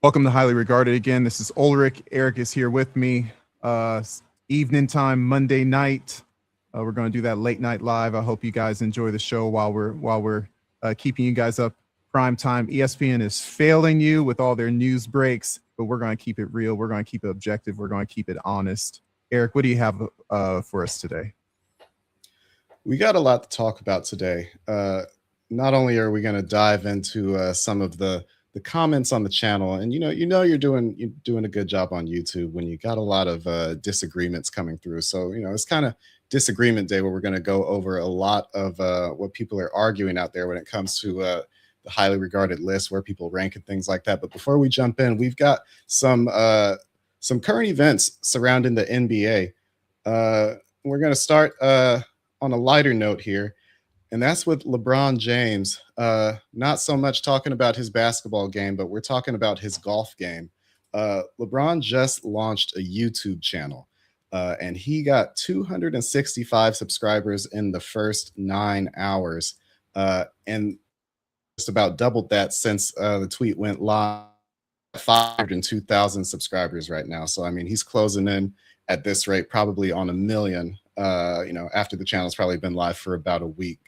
Welcome to Highly Regarded again. This is Ulric. Eric is here with me. Evening time, Monday night. We're going to do that late night live. I hope you guys enjoy the show while we're keeping you guys up prime time. ESPN is failing you with all their news breaks, but we're going to keep it real. We're going to keep it objective. We're going to keep it honest. Eric, what do you have for us today? We got a lot to talk about today. Not only are we going to dive into some of the comments on the channel, and you're doing a good job on YouTube when you got a lot of disagreements coming through. So it's kind of disagreement day where we're going to go over a lot of what people are arguing out there when it comes to the highly regarded list, where people rank and things like that. But before we jump in, we've got some current events surrounding the NBA. We're going to start on a lighter note here. And that's with LeBron James. Not so much talking about his basketball game, but we're talking about his golf game. LeBron just launched a YouTube channel, and he got 265 subscribers in the first 9 hours, and just about doubled that since the tweet went live. 502,000 subscribers right now. So, I mean, he's closing in at this rate probably on 1 million, after the channel's probably been live for about a week.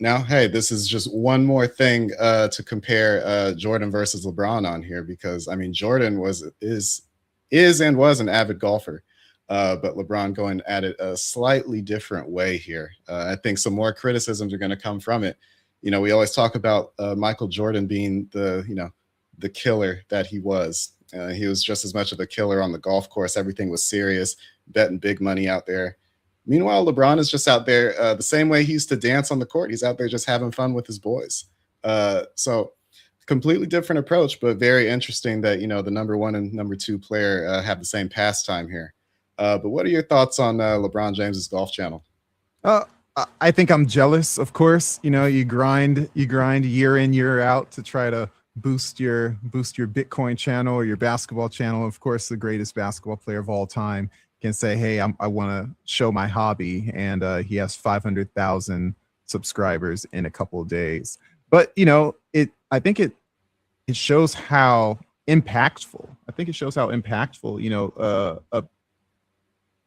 Now, hey, this is just one more thing to compare Jordan versus LeBron on here, because I mean, Jordan is and was an avid golfer, but LeBron going at it a slightly different way here. I think some more criticisms are going to come from it. We always talk about Michael Jordan being the killer that he was. He was just as much of a killer on the golf course. Everything was serious, betting big money out there. Meanwhile, LeBron is just out there the same way he used to dance on the court. He's out there just having fun with his boys. So completely different approach, but very interesting that, the number one and number two player have the same pastime here. But what are your thoughts on LeBron James's golf channel? I think I'm jealous, of course. You grind year in, year out to try to boost your Bitcoin channel or your basketball channel. Of course, the greatest basketball player of all time can say, hey, I want to show my hobby, and he has 500,000 subscribers in a couple of days. But I think it shows how impactful. I think it shows how impactful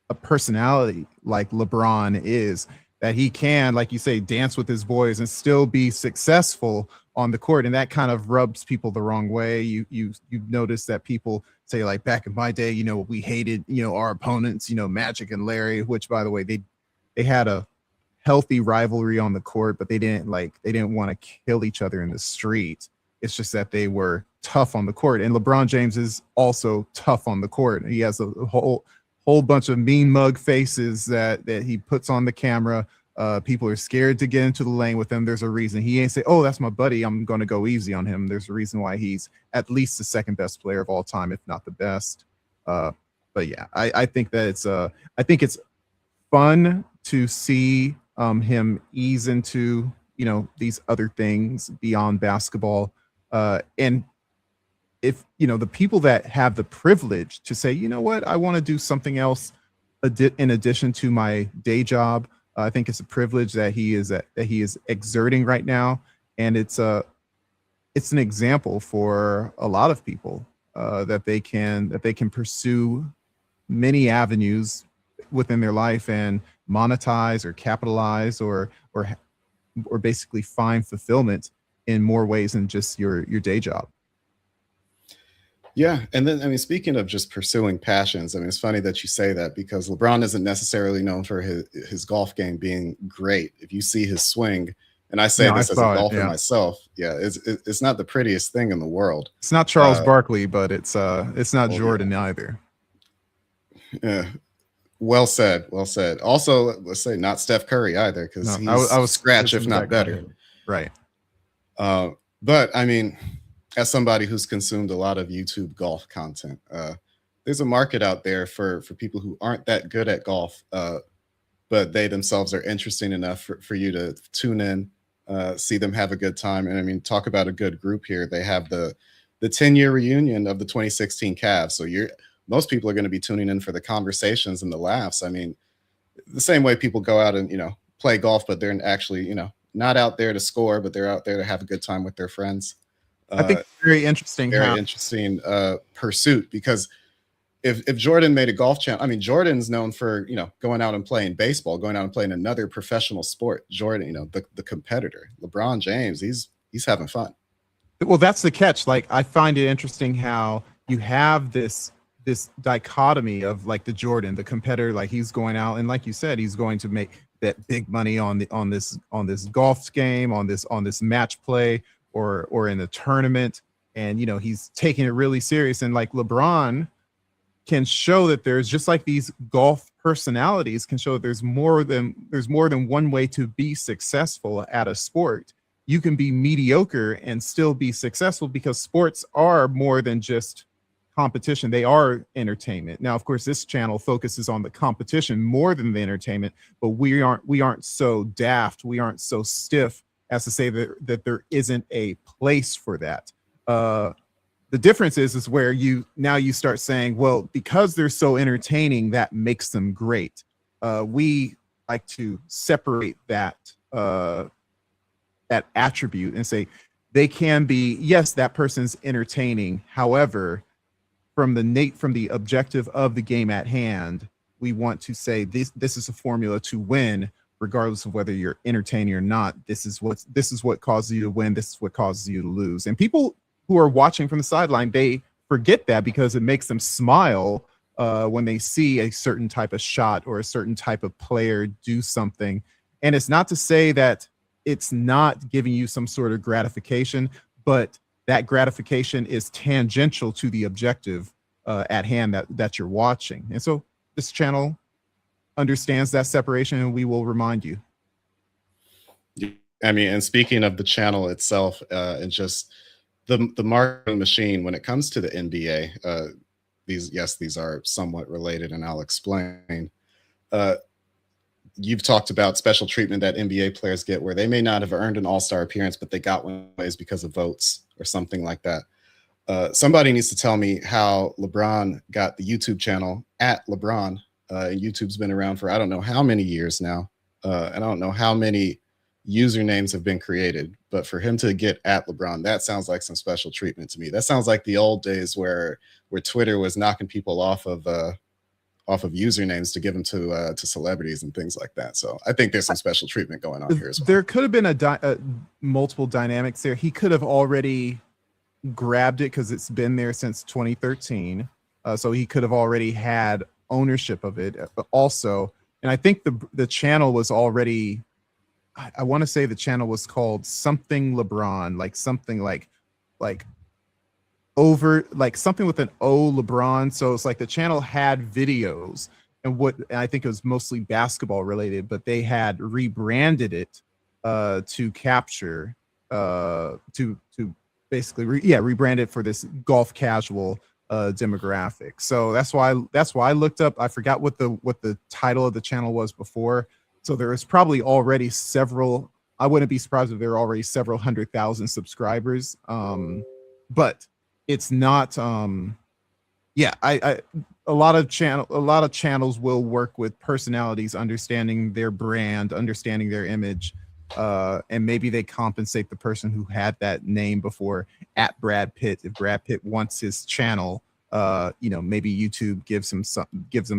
a personality like LeBron is, that he can, like you say, dance with his boys and still be successful on the court. And that kind of rubs people the wrong way. You've noticed that people say, like, back in my day, we hated, our opponents, Magic and Larry, which, by the way, they had a healthy rivalry on the court, but they didn't want to kill each other in the street. It's just that they were tough on the court. And LeBron James is also tough on the court. He has a whole bunch of mean mug faces that he puts on the camera. People are scared to get into the lane with him. There's a reason. He ain't say, oh, that's my buddy, I'm going to go easy on him. There's a reason why he's at least the second best player of all time, if not the best. But yeah, I think that it's fun to see him ease into, these other things beyond basketball. And if, the people that have the privilege to say, you know what, I want to do something else in addition to my day job, I think it's a privilege that he is exerting right now, and it's an example for a lot of people that they can pursue many avenues within their life and monetize or capitalize or basically find fulfillment in more ways than just your day job. Yeah, and then, I mean, speaking of just pursuing passions, I mean, it's funny that you say that, because LeBron isn't necessarily known for his golf game being great. If you see his swing, and I say this as a golfer myself, yeah, it's not the prettiest thing in the world. It's not Charles Barkley, but it's not Jordan either. Yeah, well said, well said. Also, let's say not Steph Curry either, because he's I was scratch if not better. Right. But I mean, as somebody who's consumed a lot of YouTube golf content, there's a market out there for people who aren't that good at golf, but they themselves are interesting enough for you to tune in, see them have a good time. And I mean, talk about a good group here. They have the 10-year reunion of the 2016 Cavs. So most people are going to be tuning in for the conversations and the laughs. I mean, the same way people go out and, play golf, but they're actually, not out there to score, but they're out there to have a good time with their friends. I think it's very interesting. Very interesting pursuit, because if Jordan made a golf channel, I mean, Jordan's known for, you know, going out and playing baseball, going out and playing another professional sport. Jordan, you know, the competitor. LeBron James, he's having fun. Well, that's the catch. Like, I find it interesting how you have this dichotomy of like the Jordan, the competitor, like he's going out and, like you said, he's going to make that big money on this golf game, on this match play, or in the tournament, and you know, he's taking it really serious. And like LeBron can show that there's, just like these golf personalities can show that there's more than one way to be successful at a sport. You can be mediocre and still be successful, because sports are more than just competition. They are entertainment. Now, of course, this channel focuses on the competition more than the entertainment, but we aren't so daft, we aren't so stiff as to say that there isn't a place for that. The difference is where you start saying, well, because they're so entertaining, that makes them great. We like to separate that attribute and say they can be, yes, that person's entertaining. However, from the objective of the game at hand, we want to say this is a formula to win, regardless of whether you're entertaining or not. This is what causes you to win. This is what causes you to lose. And people who are watching from the sideline, they forget that, because it makes them smile when they see a certain type of shot or a certain type of player do something. And it's not to say that it's not giving you some sort of gratification, but that gratification is tangential to the objective at hand that you're watching. And so this channel understands that separation, and we will remind you. I mean, and speaking of the channel itself, and just the marketing machine when it comes to the NBA, these are somewhat related, and I'll explain. You've talked about special treatment that NBA players get, where they may not have earned an all-star appearance, but they got one ways because of votes or something like that. Somebody needs to tell me how LeBron got the YouTube channel at LeBron. YouTube's been around for I don't know how many years now, and I don't know how many usernames have been created, but for him to get at LeBron, that sounds like some special treatment to me. That sounds like the old days where Twitter was knocking people off of usernames to give them to celebrities and things like that. So I think there's some special treatment going on here as well. There could have been multiple dynamics there. He could have already grabbed it because it's been there since 2013. So he could have already had ownership of it also. And I think the channel was already, I want to say the channel was called something LeBron, like something like over, like something with an O LeBron. So it's like the channel had videos, and I think it was mostly basketball related, but they had rebranded it to capture to basically rebrand it for this golf casual demographic. So that's why I looked up. I forgot what the title of the channel was before. So there is probably already several. I wouldn't be surprised if there are already several 100,000 subscribers. But it's not. A lot of channels will work with personalities, understanding their brand, understanding their image, and maybe they compensate the person who had that name before at Brad Pitt. If Brad Pitt wants his channel, maybe YouTube gives them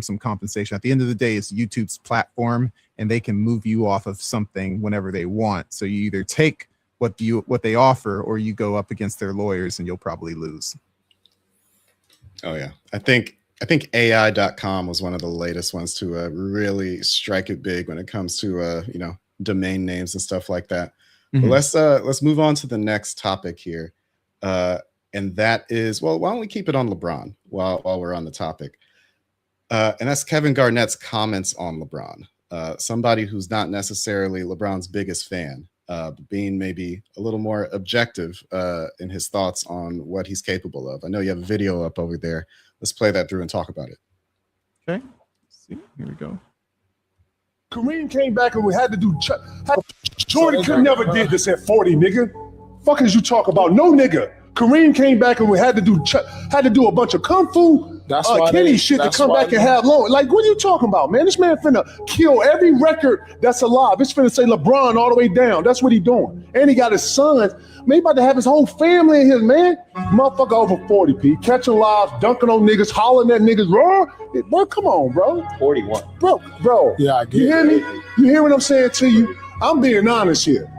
some compensation. At the end of the day, it's YouTube's platform, and they can move you off of something whenever they want. So you either take what they offer, or you go up against their lawyers, and you'll probably lose. Oh yeah, I think AI.com was one of the latest ones to really strike it big when it comes to domain names and stuff like that. Mm-hmm. But let's move on to the next topic here, and that is, well, why don't we keep it on LeBron while we're on the topic, and that's Kevin Garnett's comments on LeBron. Somebody who's not necessarily LeBron's biggest fan, being maybe a little more objective in his thoughts on what he's capable of. I know you have a video up over there. Let's play that through and talk about it. Okay. Let's see, here we go. Kareem came back and we had to do. Jordan could never did this at 40, nigga. Fuck is you talk about? No, nigga. Kareem came back and we had to do a bunch of kung fu That's why Kenny shit to come back and have long. Like, what are you talking about, man? This man finna kill every record that's alive. It's finna say LeBron all the way down. That's what he doing. And he got his sons. Man, he about to have his whole family in here, man. Motherfucker over 40, P. Catching lives, dunking on niggas, hollering at niggas. Raw. Bro, come on, bro. 41. Bro. Yeah, I get You hear it. me? You hear what I'm saying to you? I'm being honest here.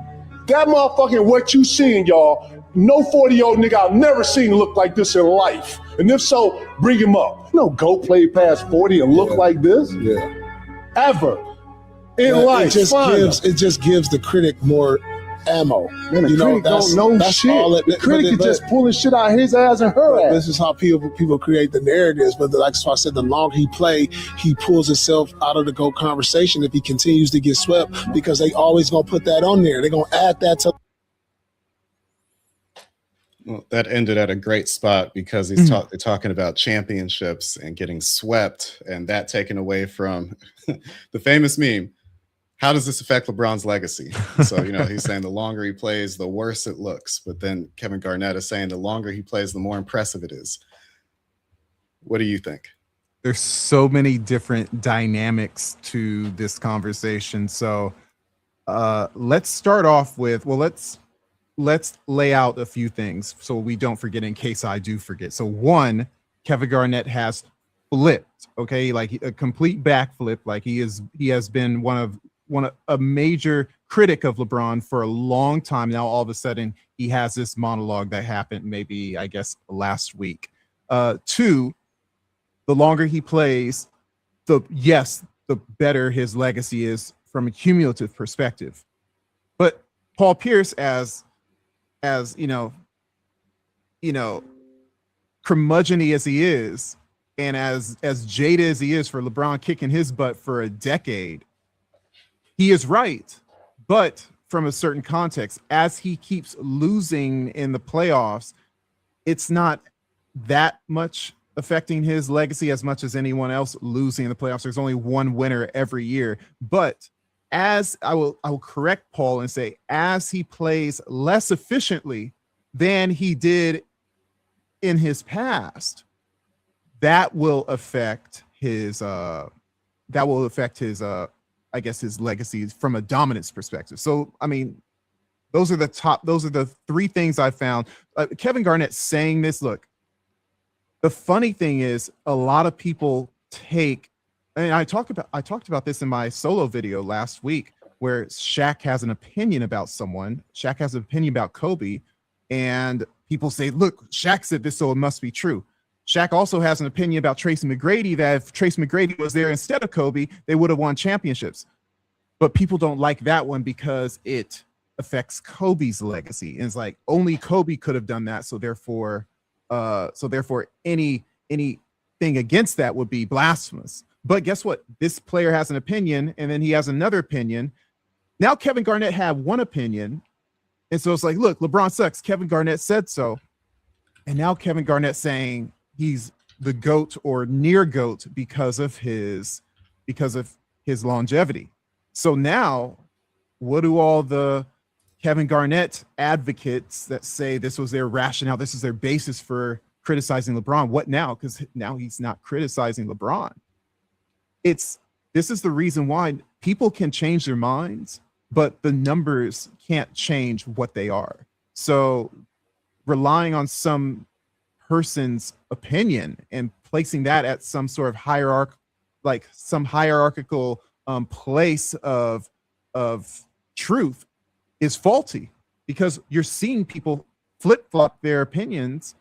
That motherfucking what you seeing, y'all, no 40-year-old nigga I've never seen look like this in life. And if so, bring him up. No go play past 40 and look like this. Yeah. Ever. In life. It just gives the critic more ammo. Man, the critic don't know shit. The critic is just pulling shit out of his ass and her ass. This is how people create the narratives. But like I said, the longer he play, he pulls himself out of the GOAT conversation if he continues to get swept, because they always gonna put that on there. They're gonna add that to. Well, that ended at a great spot because he's they're talking about championships and getting swept, and that taken away from the famous meme. How does this affect LeBron's legacy? So, he's saying the longer he plays, the worse it looks. But then Kevin Garnett is saying the longer he plays, the more impressive it is. What do you think? There's so many different dynamics to this conversation. So let's start off with, let's lay out a few things so we don't forget in case I do forget. So one, Kevin Garnett has flipped, okay? Like a complete backflip. Like he has been a major critic of LeBron for a long time. Now, all of a sudden he has this monologue that happened maybe, I guess, last week. Two, the longer he plays, the better his legacy is from a cumulative perspective. But Paul Pierce, as curmudgeon-y as he is, and as jaded as he is for LeBron kicking his butt for a decade, he is right. But from a certain context, as he keeps losing in the playoffs, it's not that much affecting his legacy as much as anyone else losing in the playoffs. There's only one winner every year. But as I will correct Paul and say, as he plays less efficiently than he did in his past, that will affect his I guess his legacy from a dominance perspective. So, I mean, those are the three things I found. Kevin Garnett saying this, look, the funny thing is a lot of people I talked about this in my solo video last week, where Shaq has an opinion about someone. Shaq has an opinion about Kobe, and people say, look, Shaq said this, so it must be true. Shaq also has an opinion about Tracy McGrady, that if Tracy McGrady was there instead of Kobe, they would have won championships. But people don't like that one because it affects Kobe's legacy. And it's like only Kobe could have done that. So therefore anything against that would be blasphemous. But guess what? This player has an opinion, and then he has another opinion. Now Kevin Garnett had one opinion. And so it's like, look, LeBron sucks. Kevin Garnett said so. And now Kevin Garnett saying he's the GOAT or near GOAT because of his longevity. So now, what do all the Kevin Garnett advocates that say this was their rationale, this is their basis for criticizing LeBron, what now? Because now he's not criticizing LeBron. This is the reason why people can change their minds, but the numbers can't change what they are. So relying on some person's opinion and placing that at some sort of hierarchical place of truth is faulty, because you're seeing people flip-flop their opinions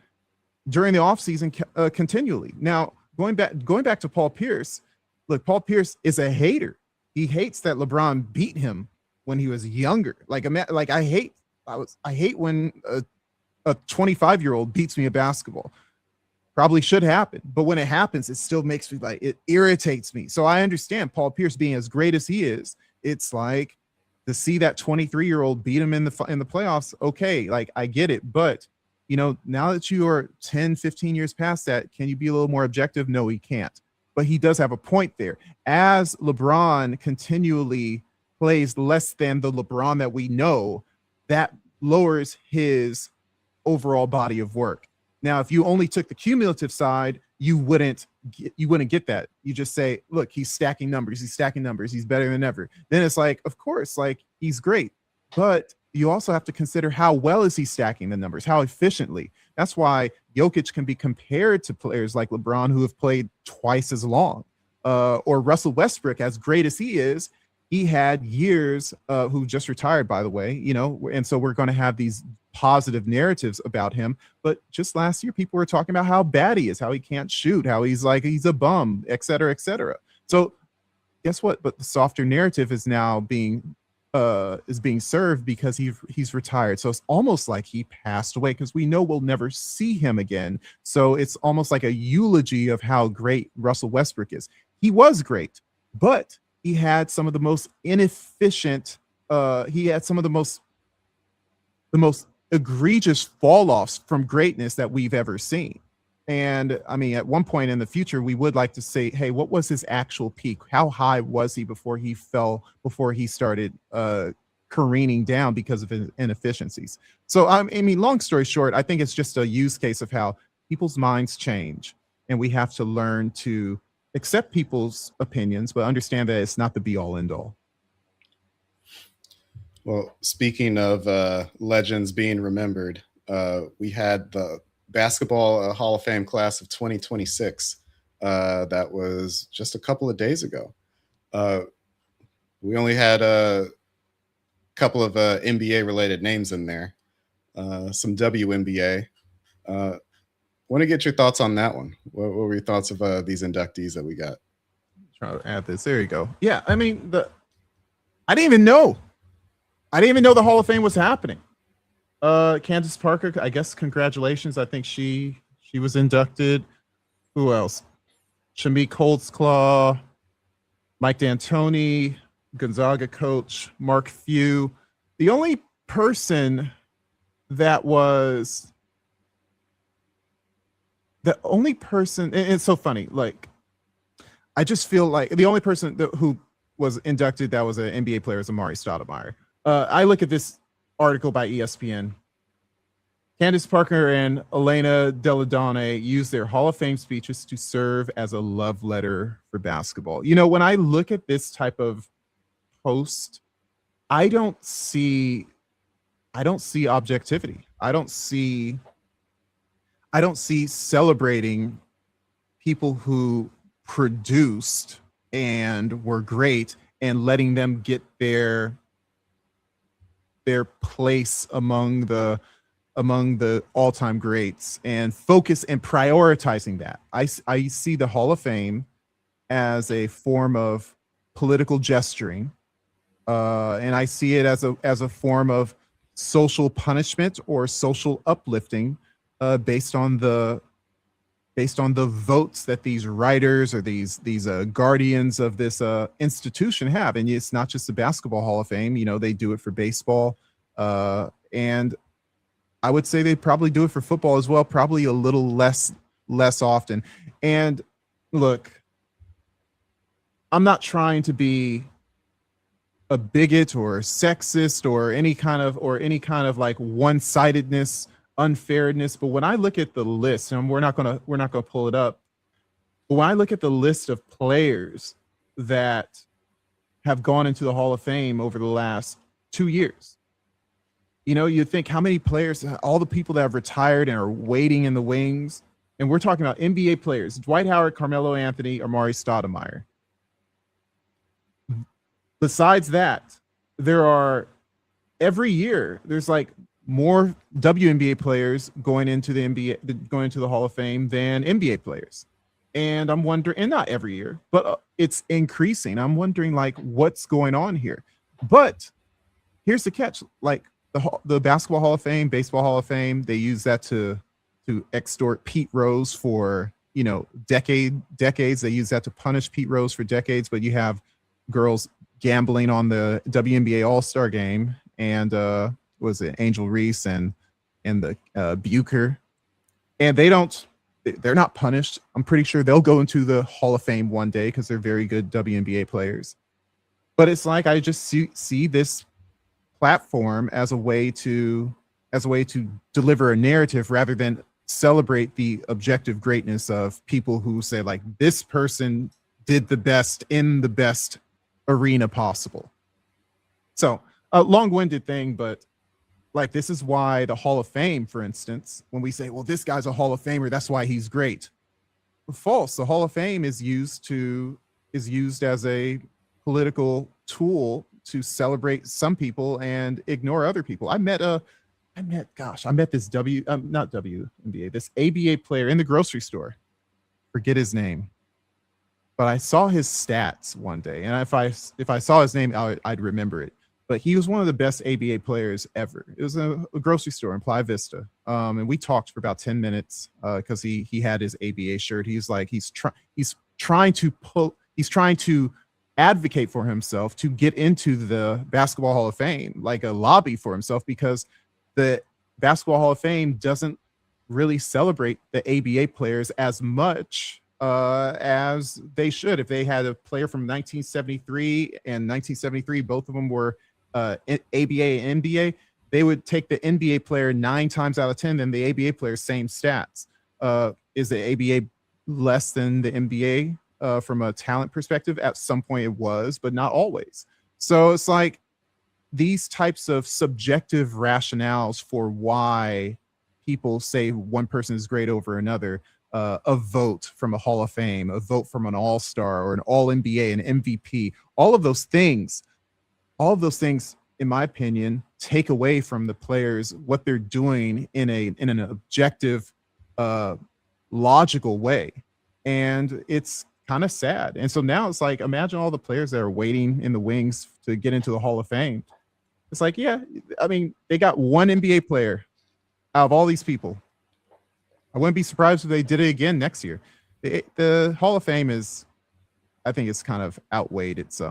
during the offseason continually. Now, going back to Paul Pierce, look, Paul Pierce is a hater. He hates that LeBron beat him when he was younger. I hate when a 25-year-old beats me at basketball. Probably should happen, but when it happens, it still makes me it irritates me. So I understand Paul Pierce being as great as he is. It's like to see that 23-year-old beat him in the playoffs. Okay, like I get it, but now that you are 10, 15 years past that, can you be a little more objective? No, he can't. But he does have a point there. As LeBron continually plays less than the LeBron that we know, that lowers his overall body of work. Now, if you only took the cumulative side, you wouldn't get that. You just say, look, he's stacking numbers, he's better than ever. Then it's like, of course, like he's great, but you also have to consider how well is he stacking the numbers, how efficiently. That's why Jokic can be compared to players like LeBron who have played twice as long, or Russell Westbrook, as great as he is. He had years, who just retired, by the way, you know, and so we're going to have these positive narratives about him. But just last year, people were talking about how bad he is, how he can't shoot, how he's a bum, et cetera, et cetera. So guess what? But the softer narrative is now being served because he's retired. So it's almost like he passed away, because we know we'll never see him again. So it's almost like a eulogy of how great Russell Westbrook is. He was great, but he had some of the most inefficient, he had some of the most egregious fall-offs from greatness that we've ever seen. And I mean, at one point in the future, we would like to say, hey, what was his actual peak? How high was he before he fell, before he started careening down because of his inefficiencies? So I mean, long story short, I think it's just a use case of how people's minds change, and we have to learn to accept people's opinions, but understand that it's not the be all end all. Well, speaking of legends being remembered, we had the Basketball Hall of Fame class of 2026. That was just a couple of days ago. We only had a couple of NBA related names in there, some WNBA. Want to get your thoughts on that one. What were your thoughts of these inductees that we got? Try to add this. There you go. Yeah, I mean, I didn't even know the Hall of Fame was happening. Candace Parker, I guess, congratulations. I think she was inducted. Who else? Shamik Holtzclaw, Mike D'Antoni, Gonzaga coach Mark Few. The only person that was and it's so funny, like, I just feel like the only person who was inducted that was an NBA player is Amari Stoudemire. I look at this article by ESPN. Candace Parker and Elena Deladone used their Hall of Fame speeches to serve as a love letter for basketball. You know, when I look at this type of post, I don't see objectivity. I don't see celebrating people who produced and were great and letting them get their place among the all-time greats and focus and prioritizing that. I see the Hall of Fame as a form of political gesturing, and I see it as a form of social punishment or social uplifting, based on the votes that these writers or these guardians of this institution have. And it's not just the Basketball Hall of Fame. You know, they do it for baseball, and I would say they probably do it for football as well, probably a little less often. And look, I'm not trying to be a bigot or sexist or any kind of like one-sidedness, unfairness, but when I look at the list, and we're not gonna pull it up, but when I look at the list of players that have gone into the Hall of Fame over the last 2 years, you know, you think how many players, all the people that have retired and are waiting in the wings, and we're talking about NBA players: Dwight Howard, Carmelo Anthony, Amari Stoudemire. Besides that, there are every year there's like more WNBA players going into the Hall of Fame than NBA players. And I'm wondering, and not every year, but it's increasing. I'm wondering, like, what's going on here? But here's the catch: like the Basketball Hall of Fame, Baseball Hall of Fame, they use that to extort Pete Rose for, you know, decades. They use that to punish Pete Rose for decades. But you have girls gambling on the WNBA All-Star game, and was it Angel Reese and the Bucher, and they're not punished. I'm pretty sure they'll go into the Hall of Fame one day because they're very good WNBA players. But it's like I just see this platform as a way to deliver a narrative rather than celebrate the objective greatness of people who say like this person did the best in the best arena possible. So a long-winded thing, but like this is why the Hall of Fame, for instance, when we say, well, this guy's a Hall of Famer, that's why he's great. False. The Hall of Fame is used as a political tool to celebrate some people and ignore other people. I met this not WNBA, this ABA player in the grocery store. Forget his name, but I saw his stats one day, and if I saw his name, I'd remember it. But he was one of the best ABA players ever. It was a grocery store in Playa Vista, and we talked for about 10 minutes because he had his ABA shirt. He's like he's trying to advocate for himself to get into the Basketball Hall of Fame, like a lobby for himself, because the Basketball Hall of Fame doesn't really celebrate the ABA players as much as they should. If they had a player from 1973 and 1973, both of them were ABA and NBA, they would take the NBA player 9 times out of 10 than the ABA player, same stats. Is the ABA less than the NBA from a talent perspective? At some point it was, but not always. So it's like these types of subjective rationales for why people say one person is great over another, a vote from a Hall of Fame, a vote from an All-Star or an All-NBA, an MVP, all of those things, in my opinion, take away from the players what they're doing in an objective, logical way. And it's kind of sad. And so now it's like, imagine all the players that are waiting in the wings to get into the Hall of Fame. It's like, yeah, I mean, they got one NBA player out of all these people. I wouldn't be surprised if they did it again next year. The Hall of Fame is, I think it's kind of outweighed. It's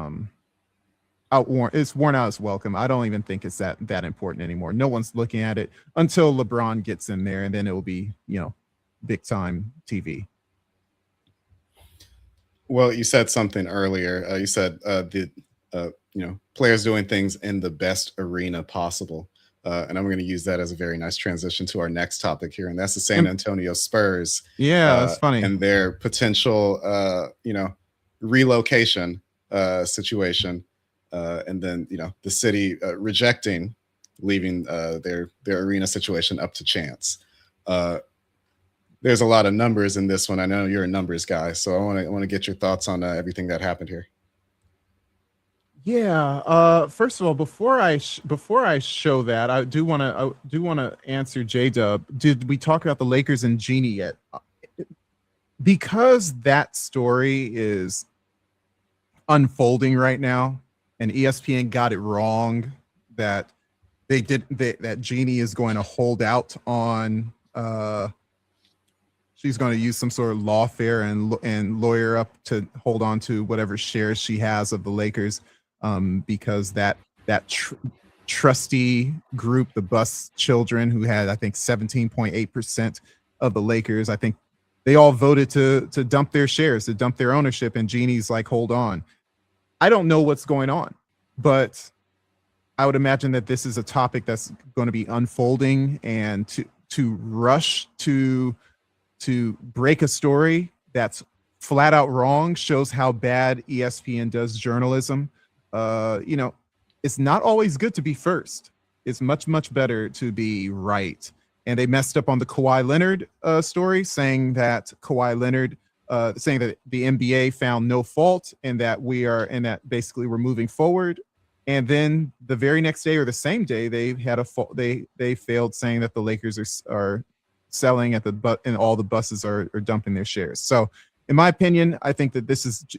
it's worn out its welcome. I don't even think it's that important anymore. No one's looking at it until LeBron gets in there, and then it will be, big time TV. Well, you said something earlier. You said players doing things in the best arena possible. And I'm going to use that as a very nice transition to our next topic here, and that's the San Antonio Spurs. Yeah, that's funny. And their potential, relocation situation, and then the city rejecting leaving their arena situation up to chance. There's a lot of numbers in this one. I know you're a numbers guy, so I want to get your thoughts on everything that happened here. Yeah. First of all, before I show that, I do want to answer J-Dub. Did we talk about the Lakers and Jeanie yet? Because that story is unfolding right now, and ESPN got it wrong that that Jeanie is going to hold out on. She's going to use some sort of lawfare and lawyer up to hold on to whatever shares she has of the Lakers. Because that trustee group, the Bus children, who had, I think, 17.8% of the Lakers, I think they all voted to dump their shares, to dump their ownership, and Jeanie's like, hold on. I don't know what's going on, but I would imagine that this is a topic that's going to be unfolding, and to rush to break a story that's flat out wrong shows how bad ESPN does journalism. It's not always good to be first. It's much, much better to be right. And they messed up on the Kawhi Leonard story, saying that saying that the NBA found no fault and that basically we're moving forward. And then the very next day or the same day, they had they failed, saying that the Lakers are selling and all the buses are dumping their shares. So in my opinion, I think that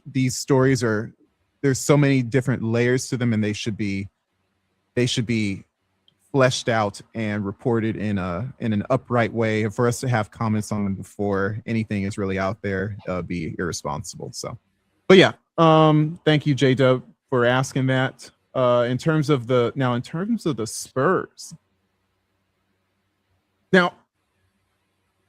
these stories there's so many different layers to them, and they should be fleshed out and reported in an upright way. And for us to have comments on them before anything is really out there, be irresponsible. So, but yeah, thank you, J-Dub, for asking that. In terms of the Spurs, now,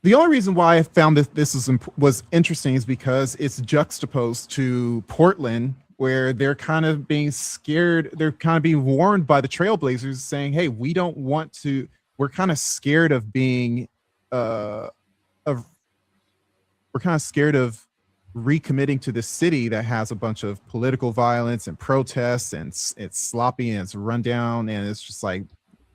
the only reason why I found that this was interesting is because it's juxtaposed to Portland, where they're kind of being scared. They're kind of being warned by the Trailblazers, saying, hey, we're kind of scared of being of we're kind of scared of recommitting to this city that has a bunch of political violence and protests, and it's sloppy and it's run down, and it's just like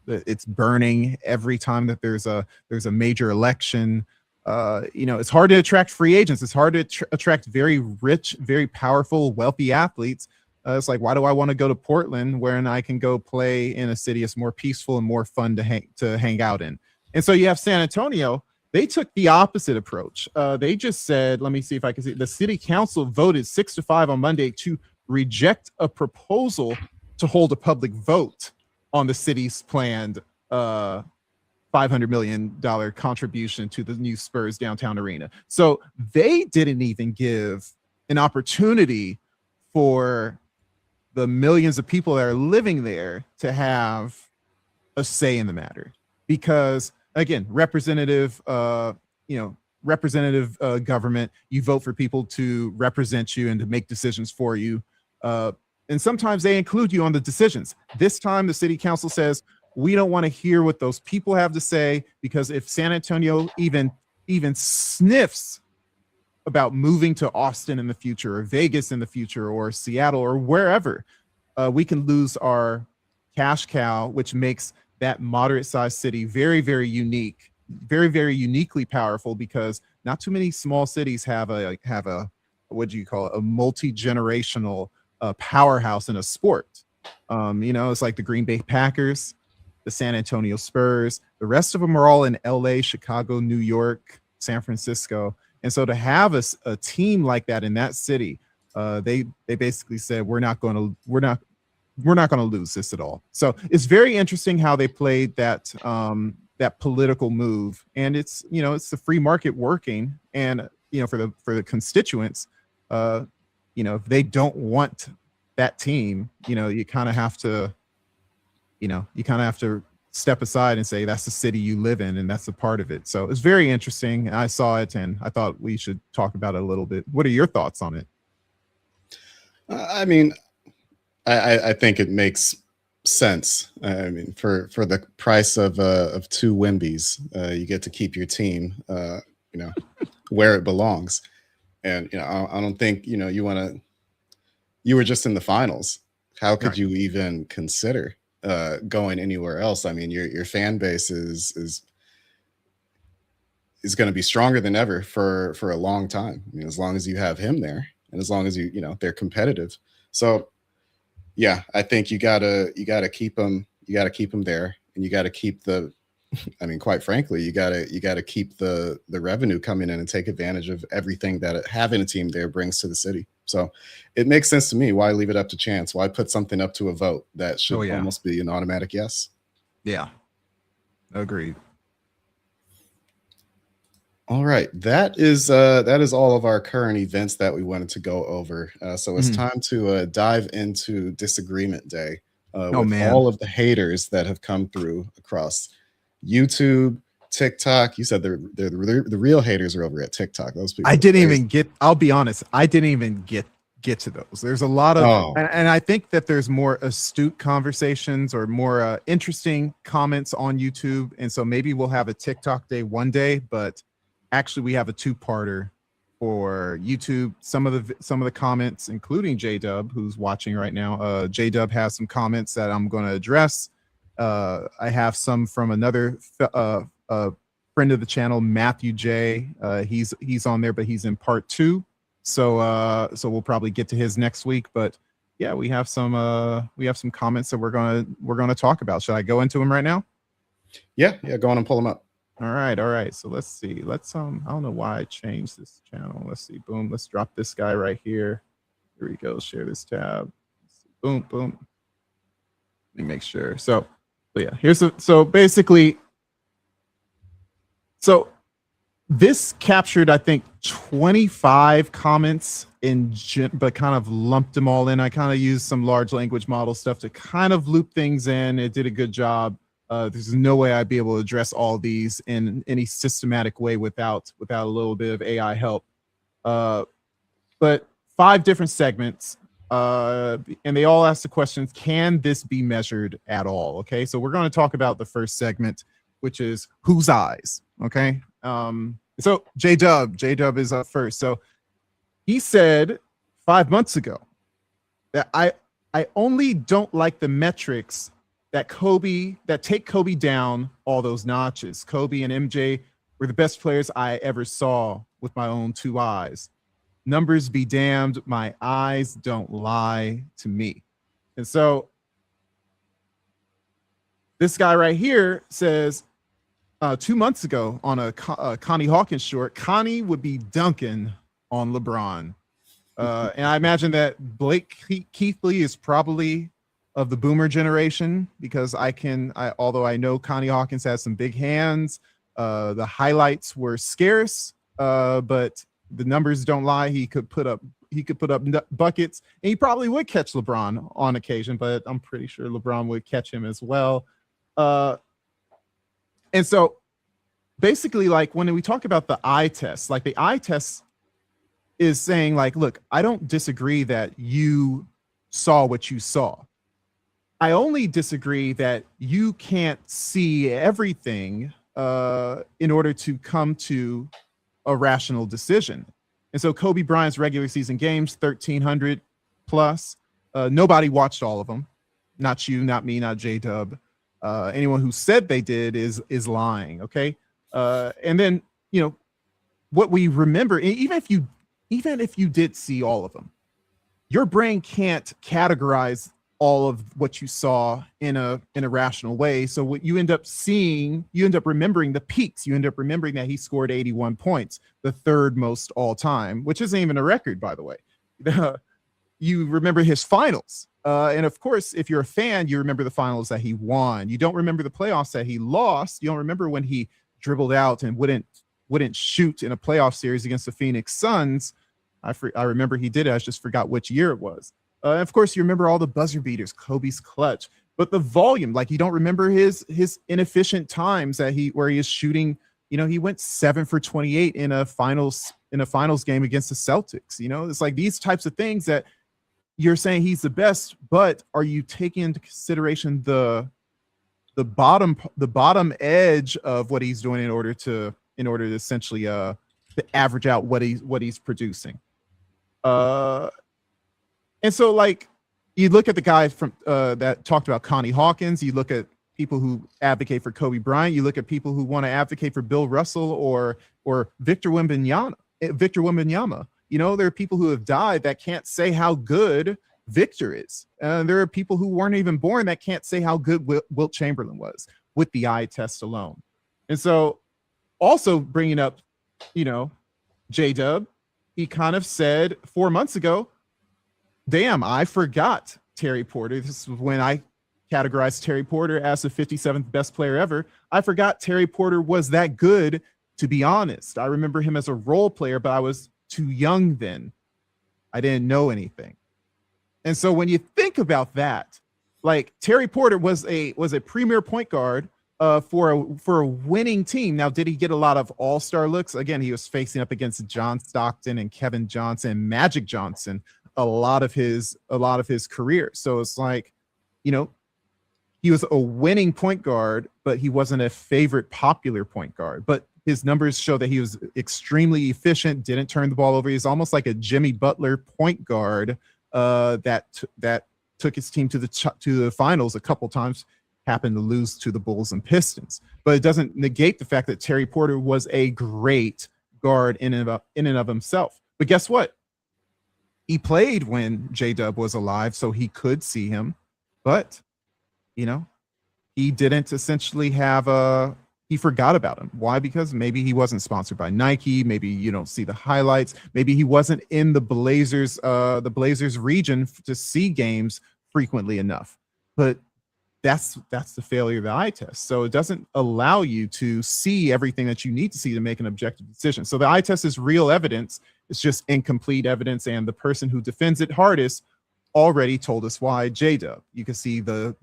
it's burning every time that there's a major election. It's hard to attract free agents. It's hard to attract very rich, very powerful, wealthy athletes. It's like, why do I want to go to Portland when I can go play in a city that's more peaceful and more fun to hang out in? And so you have San Antonio. They took the opposite approach. They just said, let me see if I can see. The city council voted 6-5 on Monday to reject a proposal to hold a public vote on the city's planned $500 million contribution to the new Spurs downtown arena. So they didn't even give an opportunity for the millions of people that are living there to have a say in the matter, because again, representative government, you vote for people to represent you and to make decisions for you. And sometimes they include you on the decisions. This time the city council says, we don't want to hear what those people have to say, because if San Antonio even sniffs about moving to Austin in the future, or Vegas in the future, or Seattle, or wherever, we can lose our cash cow, which makes that moderate-sized city very, very unique, very, very uniquely powerful, because not too many small cities have a what do you call it, a multi-generational powerhouse in a sport. It's like the Green Bay Packers, the San Antonio Spurs. The rest of them are all in LA, Chicago, New York, San Francisco. And so to have a team like that in that city, they basically said, we're not going to lose this at all. So it's very interesting how they played that that political move, and it's the free market working, and for the constituents, if they don't want that team, you kind of have to step aside and say that's the city you live in and that's a part of it. So it's very interesting. I saw it and I thought we should talk about it a little bit. What are your thoughts on it? I mean, I think it makes sense. I mean, for the price of 2 Wimbies, you get to keep your team, where it belongs. And I don't think you were just in the finals. How could you even consider going anywhere else? I mean, your fan base is going to be stronger than ever for a long time. I mean, as long as you have him there, and as long as they're competitive. So yeah, I think you gotta keep them. You gotta keep them there, and you gotta keep the. I mean, quite frankly, you gotta keep the revenue coming in and take advantage of everything that having a team there brings to the city. So it makes sense to me. Why leave it up to chance? Why put something up to a vote that should almost be an automatic yes? Yeah, agreed. All right, that is all of our current events that we wanted to go over. So it's time to dive into Disagreement Day with all of the haters that have come through across YouTube, TikTok. You said the real haters are over at TikTok. Those people. I'll be honest, I didn't even get to those. There's a lot of, and I think that there's more astute conversations or more interesting comments on YouTube. And so maybe we'll have a TikTok day one day, but actually we have a 2-parter for YouTube. Some of the comments, including J-Dub, who's watching right now. J-Dub has some comments that I'm going to address. I have some from another friend of the channel, Matthew J. He's on there, but he's in part 2. So we'll probably get to his next week. But yeah, we have some comments that we're gonna talk about. Should I go into them right now? Yeah, go on and pull them up. All right. So let's see. I don't know why I changed this channel. Let's see. Boom. Let's drop this guy right here. Here we go. Share this tab. Boom. Let me make sure. So yeah, so this captured, I think, 25 comments but kind of lumped them all in. I kind of used some large language model stuff to kind of loop things in. It did a good job. There's no way I'd be able to address all these in any systematic way without a little bit of AI help. But 5 different segments, and they all ask the questions, can this be measured at all? Okay, so we're going to talk about the first segment, which is whose eyes? Okay. So J Dub is up first. So he said 5 months ago that I only don't like the metrics that take Kobe down all those notches. Kobe and MJ were the best players I ever saw with my own two eyes. Numbers be damned, my eyes don't lie to me. And so this guy right here says 2 months ago on a Connie Hawkins short, Connie would be dunking on LeBron. And I imagine that Blake Keithley is probably of the boomer generation, because although I know Connie Hawkins has some big hands, the highlights were scarce, but the numbers don't lie. He could put up buckets, and he probably would catch LeBron on occasion, but I'm pretty sure LeBron would catch him as well. And so basically, like, when we talk about the eye test, like, the eye test is saying, like, look, I don't disagree that you saw what you saw. I only disagree that you can't see everything in order to come to a rational decision. And so Kobe Bryant's regular season games, 1,300 plus, nobody watched all of them. Not you, not me, not J-Dub. Anyone who said they did is lying, okay? And then, you know, what we remember, even if you did see all of them, your brain can't categorize all of what you saw in a rational way. So what you end up seeing, you end up remembering the peaks. You end up remembering that he scored 81 points, the third most all time, which isn't even a record, by the way. You remember his finals. And of course, if you're a fan, you remember the finals that he won. You don't remember the playoffs that he lost. You don't remember when he dribbled out and wouldn't shoot in a playoff series against the Phoenix Suns. I remember he did it. I just forgot which year it was. Of course, you remember all the buzzer beaters, Kobe's clutch, but the volume, like, you don't remember his inefficient times where he is shooting. You know, he went 7 for 28 in a finals game against the Celtics. You know, it's like these types of things that you're saying he's the best, but are you taking into consideration the bottom edge of what he's doing in order to essentially to average out what he's producing? And so, like, you look at the guys from that talked about Connie Hawkins, you look at people who advocate for Kobe Bryant, you look at people who want to advocate for Bill Russell or Victor Wembanyama. You know, there are people who have died that can't say how good Victor is. There are people who weren't even born that can't say how good Wilt Chamberlain was with the eye test alone. And so, also bringing up, you know, J-Dub, he kind of said 4 months ago, damn, I forgot Terry Porter. This was when I categorized Terry Porter as the 57th best player ever. I forgot Terry Porter was that good, to be honest. I remember him as a role player, but I was too young then. I didn't know anything. And so when you think about that, like, Terry Porter was a premier point guard for a winning team. Now, did he get a lot of all-star looks? Again, he was facing up against John Stockton and Kevin Johnson, Magic Johnson, a lot of his career. So it's like, you know, he was a winning point guard, but he wasn't a favorite popular point guard. But his numbers show that he was extremely efficient, didn't turn the ball over. He's almost like a Jimmy Butler point guard that took his team to the finals a couple times, happened to lose to the Bulls and Pistons. But it doesn't negate the fact that Terry Porter was a great guard in and of himself. But guess what? He played when J-Dub was alive, so he could see him. But, you know, he didn't essentially he forgot about him. Why? Because maybe he wasn't sponsored by Nike. Maybe you don't see the highlights. Maybe he wasn't in the Blazers region to see games frequently enough. But that's the failure of the eye test. So it doesn't allow you to see everything that you need to see to make an objective decision. So the eye test is real evidence. It's just incomplete evidence. And the person who defends it hardest already told us why. J-Dub. You can see the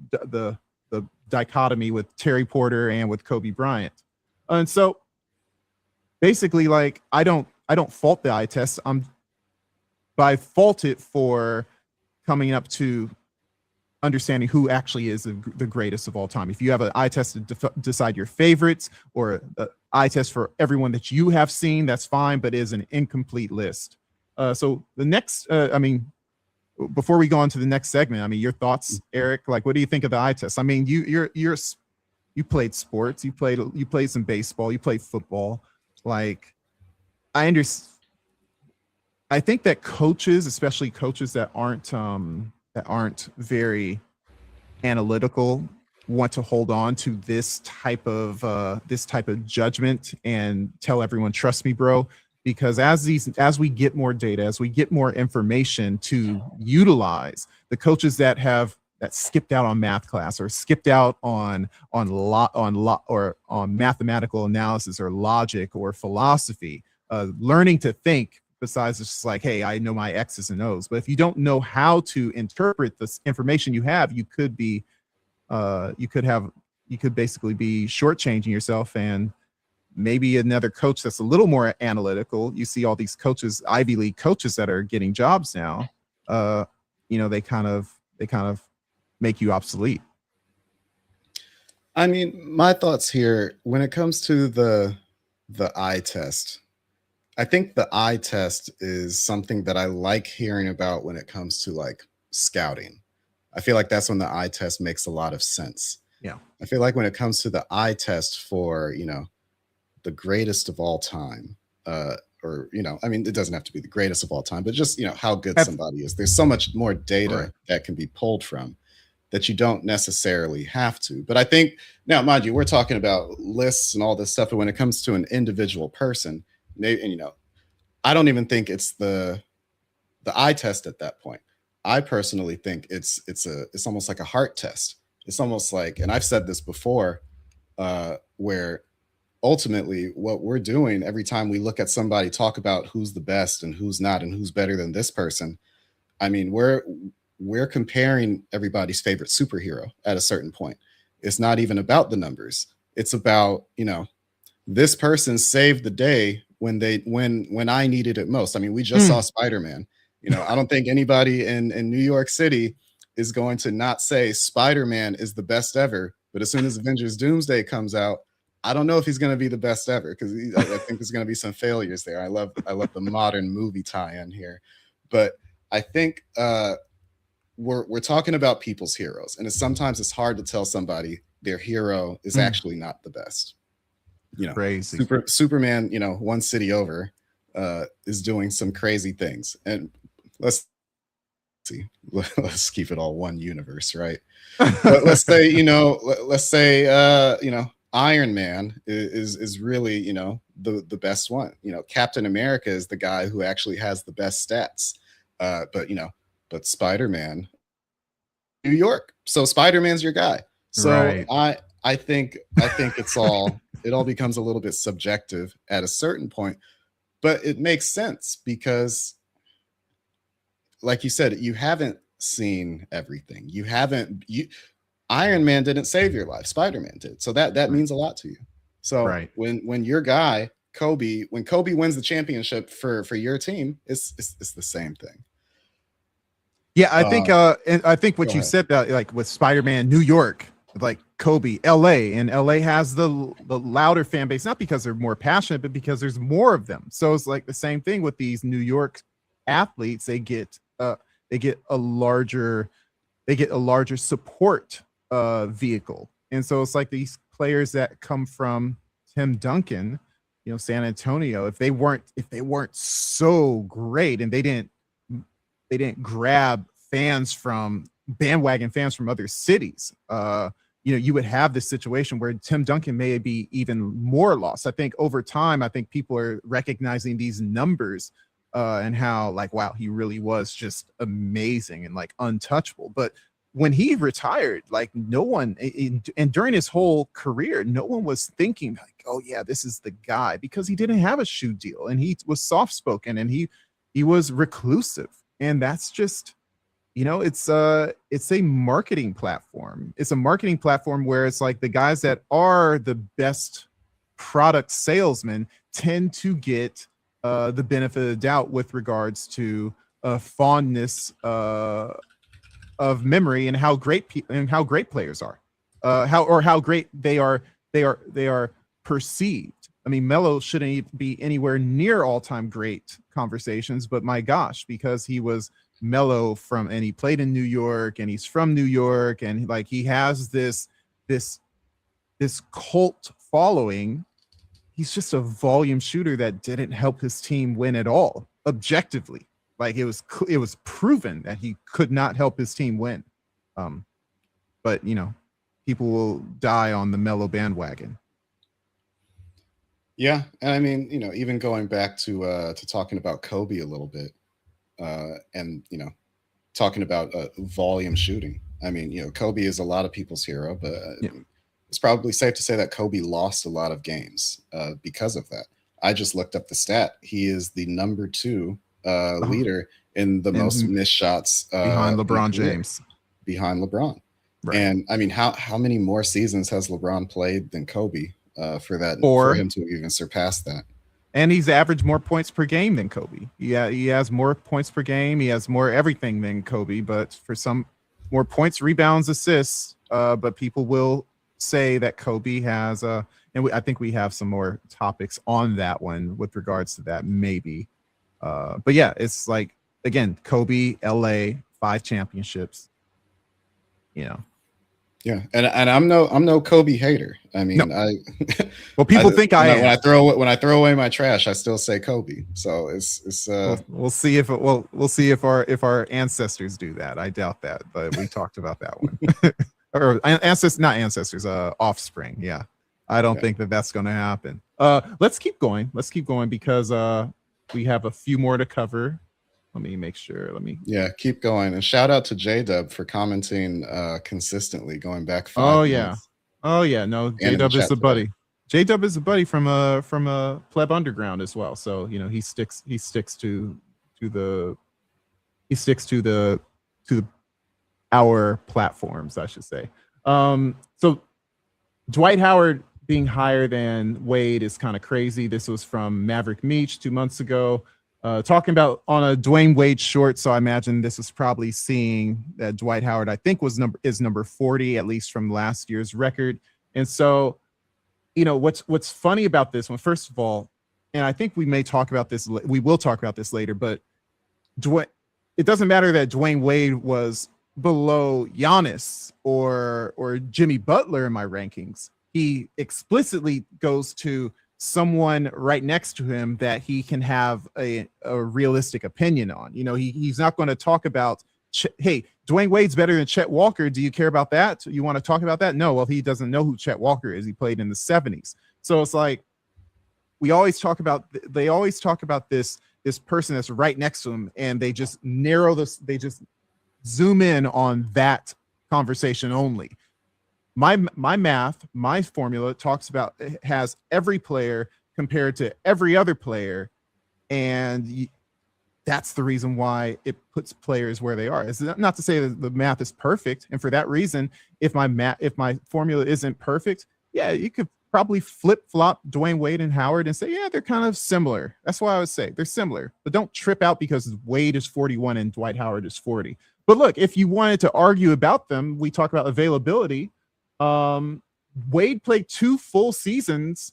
dichotomy with Terry Porter and with Kobe Bryant. And so basically, like, I don't fault the eye test. But I fault it for coming up to understanding who actually is the greatest of all time. If you have an eye test to decide your favorites or eye test for everyone that you have seen, that's fine, but is an incomplete list. So the next, before we go on to the next segment, I mean, your thoughts, Eric, like, what do you think of the eye test? I mean, you played sports, you played some baseball, you played football. Like, I think that coaches, especially coaches that aren't very analytical, want to hold on to this type of judgment and tell everyone, trust me, bro. Because as we get more data, as we get more information to utilize, the coaches that skipped out on math class or skipped out on mathematical analysis or logic or philosophy, learning to think besides just like, hey, I know my X's and O's. But if you don't know how to interpret this information you have, you could basically be shortchanging yourself. And maybe another coach that's a little more analytical, you see all these coaches, Ivy League coaches that are getting jobs now, they kind of make you obsolete. I mean, my thoughts here, when it comes to the eye test, I think the eye test is something that I like hearing about when it comes to like scouting. I feel like that's when the eye test makes a lot of sense. Yeah. I feel like when it comes to the eye test for, the greatest of all time, it doesn't have to be the greatest of all time, but just, how good somebody is. There's so much more data that can be pulled from that you don't necessarily have to. But I think now, mind you, we're talking about lists and all this stuff. But when it comes to an individual person, I don't even think it's the eye test at that point. I personally think it's almost like a heart test. It's almost like, and I've said this before, where ultimately what we're doing every time we look at somebody talk about who's the best and who's not and who's better than this person, I mean, we're comparing everybody's favorite superhero at a certain point. It's not even about the numbers. It's about, this person saved the day when I needed it most. I mean, we just saw Spider-Man. I don't think anybody in New York City is going to not say Spider-Man is the best ever. But as soon as Avengers Doomsday comes out, I don't know if he's going to be the best ever, because I think there's going to be some failures there. I love the modern movie tie-in here, but I think we're talking about people's heroes, and sometimes it's hard to tell somebody their hero is actually not the best. Crazy. Superman, one city over, is doing some crazy things, and let's keep it all one universe, right? But let's say, Iron Man is really, the best one. Captain America is the guy who actually has the best stats. But Spider-Man, New York. So Spider-Man's your guy. So right. I think it all becomes a little bit subjective at a certain point, but it makes sense because, like you said, you haven't seen everything. Iron Man didn't save your life. Spider-Man did. So that means a lot to you. So when your guy, Kobe, when Kobe wins the championship for your team, it's the same thing. Yeah, I think what you said, like with Spider-Man, New York, like Kobe, LA, and LA has the louder fan base, not because they're more passionate, but because there's more of them. So it's like the same thing with these New York athletes. They get a larger support vehicle. And so it's like these players that come from Tim Duncan, San Antonio, if they weren't so great and they didn't grab bandwagon fans from other cities, you would have this situation where Tim Duncan may be even more lost. I think over time, people are recognizing these numbers and how, like, wow, he really was just amazing and like untouchable. But when he retired, like, no one, and during his whole career, no one was thinking like, oh yeah, this is the guy, because he didn't have a shoe deal and he was soft-spoken and he was reclusive. And that's just, it's a marketing platform. It's a marketing platform where it's like the guys that are the best product salesmen tend to get the benefit of the doubt with regards to fondness of memory and how great players are, how great they are perceived. I mean, Melo shouldn't be anywhere near all-time great conversations, but my gosh, because he was Melo and he played in New York, and he's from New York, and like he has this cult following. He's just a volume shooter that didn't help his team win at all, objectively. Like it was proven that he could not help his team win. But people will die on the Melo bandwagon. Yeah, and I mean, even going back to talking about Kobe a little bit, and talking about volume shooting. I mean, Kobe is a lot of people's hero, but it's probably safe to say that Kobe lost a lot of games because of that. I just looked up the stat. He is the number 2 leader in the most missed shots behind LeBron James. Behind LeBron. Right. And I mean, how many more seasons has LeBron played than Kobe for him to even surpass that? And he's averaged more points per game than Kobe. Yeah, he has more points per game. He has more everything than Kobe, but for some more points, rebounds, assists. But people will say that Kobe has and I think we have some more topics on that one with regards to that, maybe. But yeah, it's like, again, Kobe, LA, 5 championships. Yeah, and I'm no Kobe hater. I mean, no. Well, people think I am. When I throw away my trash, I still say Kobe. So it's we'll see if our ancestors do that. I doubt that, but we talked about that one. Or ancestors, offspring. Yeah, I don't think that's going to happen. Let's keep going because we have a few more to cover. Let me make sure. Keep going. And shout out to J-Dub for commenting consistently, going back 5 months. Oh yeah. No, J-Dub is a buddy. J-Dub is a buddy from a Pleb Underground as well. So he sticks to our platforms, I should say. So Dwight Howard being higher than Wade is kind of crazy. This was from Maverick Meach 2 months ago. Talking about on a Dwayne Wade short, so I imagine this is probably seeing that Dwight Howard, I think, is number 40, at least from last year's record. And so, what's funny about this one, first of all, and I think we will talk about this later, but it doesn't matter that Dwayne Wade was below Giannis or Jimmy Butler in my rankings. He explicitly goes to someone right next to him that he can have a realistic opinion on. He's not going to talk about, hey, Dwayne Wade's better than Chet Walker. Do you care about that? You want to talk about that? No. Well, he doesn't know who Chet Walker is. He played in the 70s. So it's like, they always talk about this person that's right next to him, and they just they just zoom in on that conversation only. My formula has every player compared to every other player, and that's the reason why it puts players where they are. It's not to say that the math is perfect, and for that reason, if my formula isn't perfect, yeah, you could probably flip-flop Dwayne Wade and Howard and say, yeah, they're kind of similar. That's why I would say they're similar, but don't trip out because Wade is 41 and Dwight Howard is 40. But look, if you wanted to argue about them, we talk about availability. Wade played 2 full seasons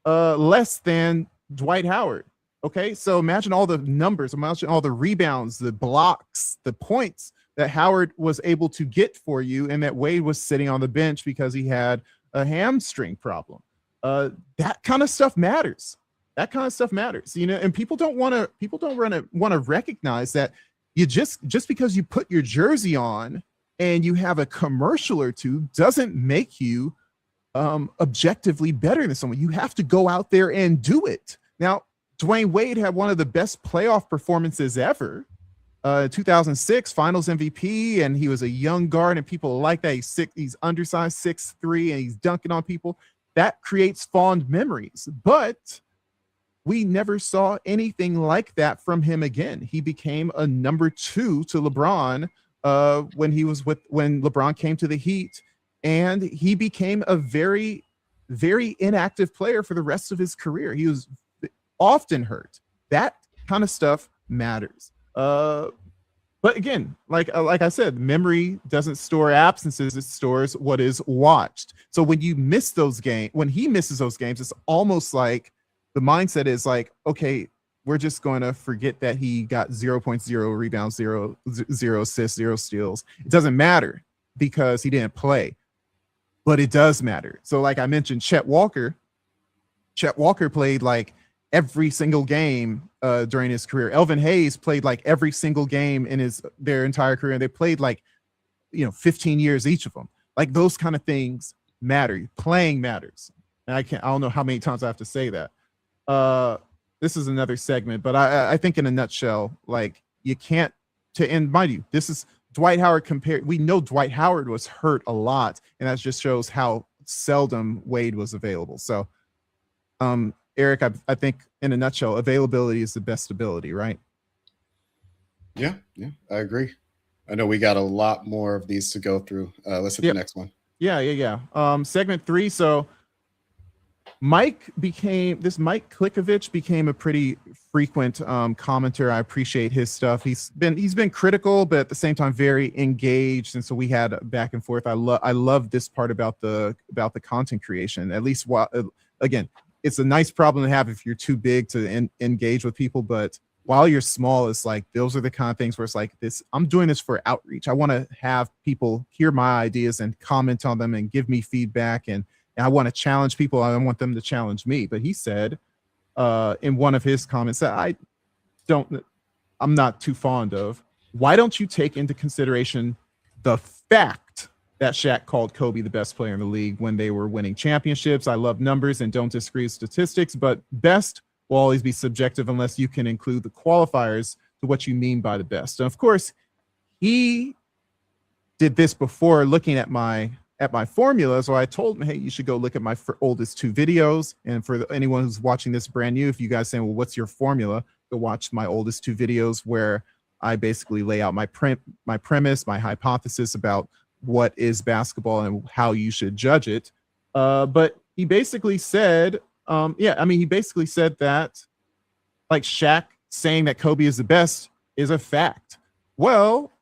less than Dwight Howard. Okay, so imagine all the numbers, imagine all the rebounds, the blocks, the points that Howard was able to get for you, and that Wade was sitting on the bench because he had a hamstring problem. That kind of stuff matters. And people don't want to recognize that you just because you put your jersey on and you have a commercial or two doesn't make you objectively better than someone. You have to go out there and do it. Now, Dwayne Wade had one of the best playoff performances ever. 2006 Finals MVP, and he was a young guard, and people like that. He's undersized, 6'3", and he's dunking on people. That creates fond memories, but we never saw anything like that from him again. He became a number 2 to LeBron when LeBron came to the Heat, and he became a very, very inactive player for the rest of his career. He was often hurt. That kind of stuff matters. But again, like I said, memory doesn't store absences; it stores what is watched. So when you miss those games, when he misses those games, it's almost like the mindset is like, okay, we're just going to forget that he got 0.0 rebounds, zero assists, 0 steals. It doesn't matter because he didn't play, but it does matter. So like I mentioned, Chet Walker played like every single game during his career. Elvin Hayes played like every single game in their entire career. And they played like, 15 years each of them. Like those kind of things matter. Playing matters. And I don't know how many times I have to say that. This is another segment, but I think in a nutshell, like you can't and mind you, this is Dwight Howard compared. We know Dwight Howard was hurt a lot, and that just shows how seldom Wade was available. So, Eric, I think in a nutshell, availability is the best ability, right? Yeah, I agree. I know we got a lot more of these to go through. Let's hit the next one. Yeah. Segment 3. So Mike Klikovich became a pretty frequent commenter. I appreciate his stuff. He's been critical, but at the same time very engaged. And so we had back and forth. I love this part about the content creation. At least again, it's a nice problem to have if you're too big to engage with people, but while you're small, it's like those are the kind of things where it's like this. I'm doing this for outreach. I want to have people hear my ideas and comment on them and give me feedback, and I want to challenge people. I want them to challenge me. But he said in one of his comments that I'm not too fond of. Why don't you take into consideration the fact that Shaq called Kobe the best player in the league when they were winning championships? I love numbers and don't disagree with statistics, but best will always be subjective unless you can include the qualifiers to what you mean by the best. And of course, he did this before looking at my formula. So I told him, hey, you should go look at my oldest 2 videos. And for anyone who's watching this brand new, if you guys saying, well, what's your formula? Go watch my oldest 2 videos where I basically lay out my premise, my hypothesis about what is basketball and how you should judge it. But he basically said, he basically said that like Shaq saying that Kobe is the best is a fact. Well,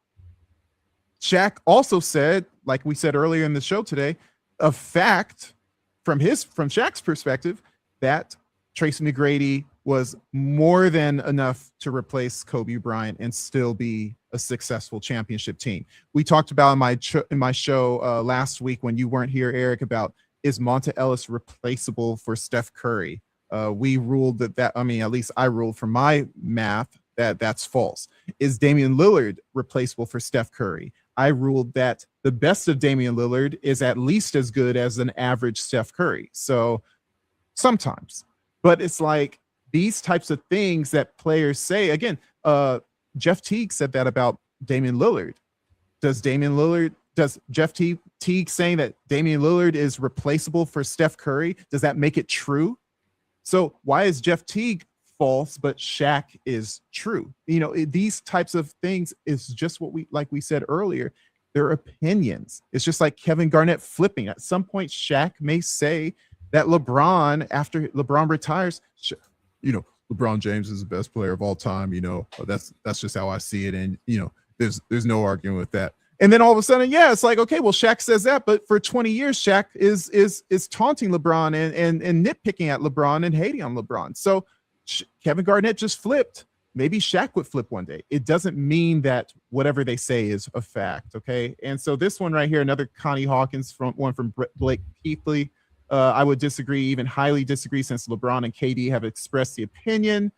Shaq also said, like we said earlier in the show today, a fact from Shaq's perspective that Tracy McGrady was more than enough to replace Kobe Bryant and still be a successful championship team. We talked about in my show last week when you weren't here, Eric, about is Monta Ellis replaceable for Steph Curry? We ruled that at least I ruled from my math that that's false. Is Damian Lillard replaceable for Steph Curry? I ruled that the best of Damian Lillard is at least as good as an average Steph Curry. So sometimes, but it's like these types of things that players say. Again, Jeff Teague said that about Damian Lillard. Does Jeff Teague saying that Damian Lillard is replaceable for Steph Curry, does that make it true? So why is Jeff Teague false, but Shaq is true? These types of things is just what we said earlier. They're opinions. It's just like Kevin Garnett flipping. At some point, Shaq may say that LeBron, after LeBron retires, LeBron James is the best player of all time. That's just how I see it. And, there's no arguing with that. And then all of a sudden, it's like, okay, well, Shaq says that, but for 20 years, Shaq is taunting LeBron and nitpicking at LeBron and hating on LeBron. So Kevin Garnett just flipped. Maybe Shaq would flip one day. It doesn't mean that whatever they say is a fact, okay? And so this one right here, another Connie Hawkins one from Blake Keithley. I would disagree, even highly disagree, since LeBron and KD have expressed the opinion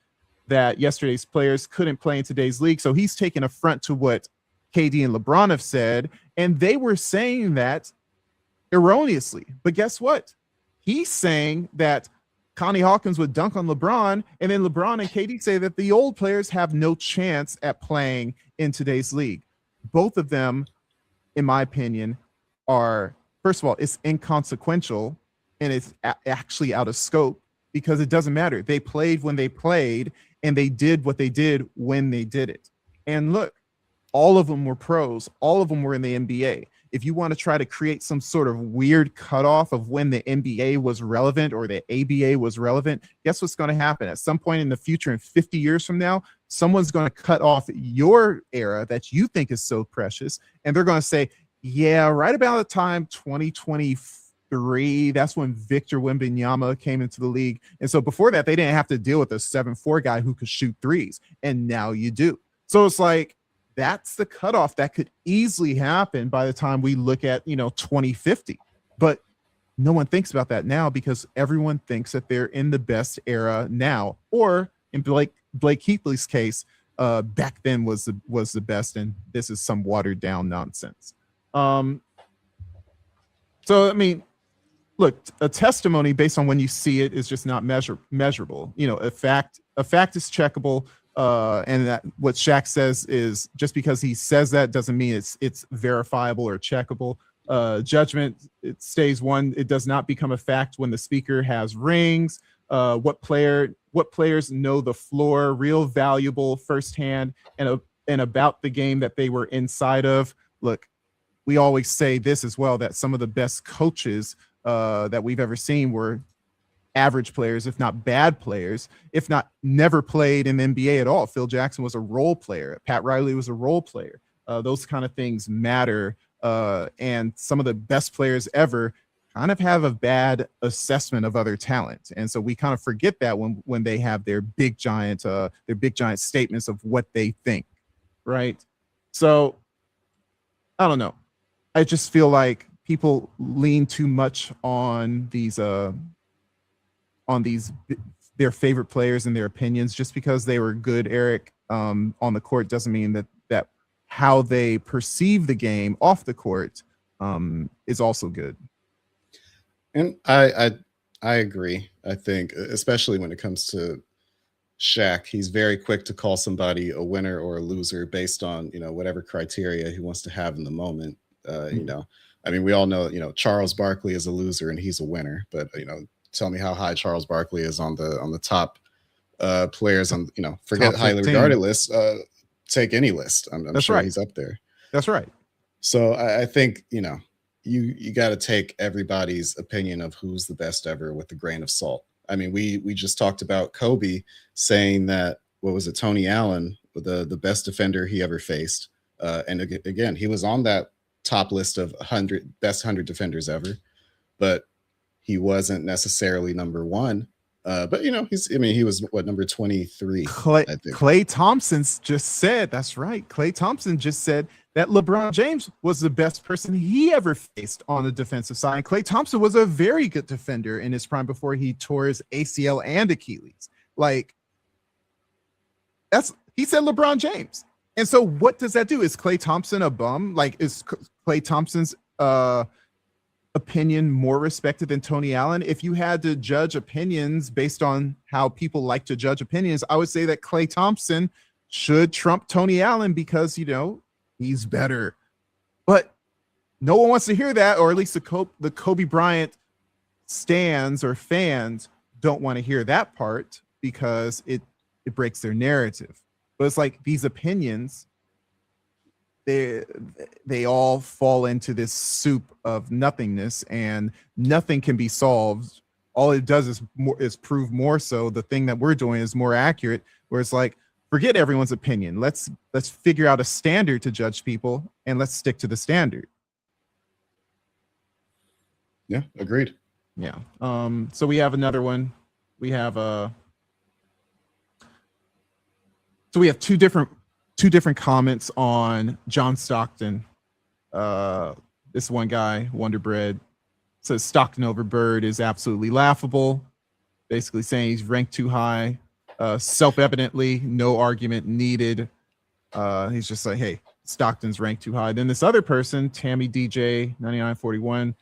that yesterday's players couldn't play in today's league. So he's taken affront to what KD and LeBron have said, and they were saying that erroneously. But guess what? He's saying that Connie Hawkins would dunk on LeBron, and then LeBron and KD say that the old players have no chance at playing in today's league. Both of them, in my opinion, are, first of all, it's inconsequential, and it's actually out of scope because it doesn't matter. They played when they played, and they did what they did when they did it. And look, all of them were pros. All of them were in the NBA. If you want to try to create some sort of weird cutoff of when the NBA was relevant or the ABA was relevant, guess what's going to happen? At some point in the future, in 50 years from now, someone's going to cut off your era that you think is so precious, and they're going to say, yeah, right about the time 2023, that's when Victor Wembanyama came into the league. And so before that, they didn't have to deal with a 7'4" guy who could shoot threes. And now you do. So it's like, that's the cutoff that could easily happen by the time we look at, 2050. But no one thinks about that now because everyone thinks that they're in the best era now. Or in Blake Keithley's case, back then was the best, and this is some watered down nonsense. So I mean, look, a testimony based on when you see it is just not measurable. A fact is checkable, and that what Shaq says is just because he says that doesn't mean it's verifiable or checkable. Judgment, it stays one. It does not become a fact when the speaker has rings. What players know the floor, real valuable firsthand, and about the game that they were inside of. Look, we always say this as well, that some of the best coaches that we've ever seen were average players, if not bad players, if not never played in the NBA at all. Phil Jackson was a role player. Pat Riley was a role player. Those kind of things matter. And some of the best players ever kind of have a bad assessment of other talent. And so we kind of forget that when they have their big giant statements of what they think. Right. So I don't know. I just feel like people lean too much on their favorite players and their opinions. Just because they were good, Eric, on the court doesn't mean that how they perceive the game off the court is also good. And I agree. I think, especially when it comes to Shaq, he's very quick to call somebody a winner or a loser based on, whatever criteria he wants to have in the moment. I mean, we all know, Charles Barkley is a loser and he's a winner, but, tell me how high Charles Barkley is on the top players on, forget Top highly 15. regarded list, take any list. I'm That's sure right. he's up there. That's right. So I think, you got to take everybody's opinion of who's the best ever with a grain of salt. I mean, we just talked about Kobe saying that, what was it, Tony Allen, the best defender he ever faced. And again, he was on that top list of 100 best 100 defenders ever, but he wasn't necessarily number one. But he was number 23. Klay Thompson's just said, that's right. Klay Thompson just said that LeBron James was the best person he ever faced on the defensive side. And Klay Thompson was a very good defender in his prime before he tore his ACL and Achilles. Like, he said LeBron James. And so what does that do? Is Klay Thompson a bum? Like, is Klay Thompson's opinion more respected than Tony Allen? If you had to judge opinions based on how people like to judge opinions, I would say that Klay Thompson should trump Tony Allen because, he's better. But no one wants to hear that, or at least the Kobe Bryant stans or fans don't want to hear that part because it breaks their narrative. But it's like these opinions, they all fall into this soup of nothingness, and nothing can be solved. All it does is prove more so the thing that we're doing is more accurate, where it's like, forget everyone's opinion. Let's figure out a standard to judge people, and let's stick to the standard. Yeah, agreed. Yeah. So we have another one. We have so we have two different comments on John Stockton. This one guy, Wonder Bread, says Stockton over Bird is absolutely laughable, basically saying he's ranked too high. Self-evidently, no argument needed. He's just like, hey, Stockton's ranked too high. Then this other person, Tammy DJ 9941,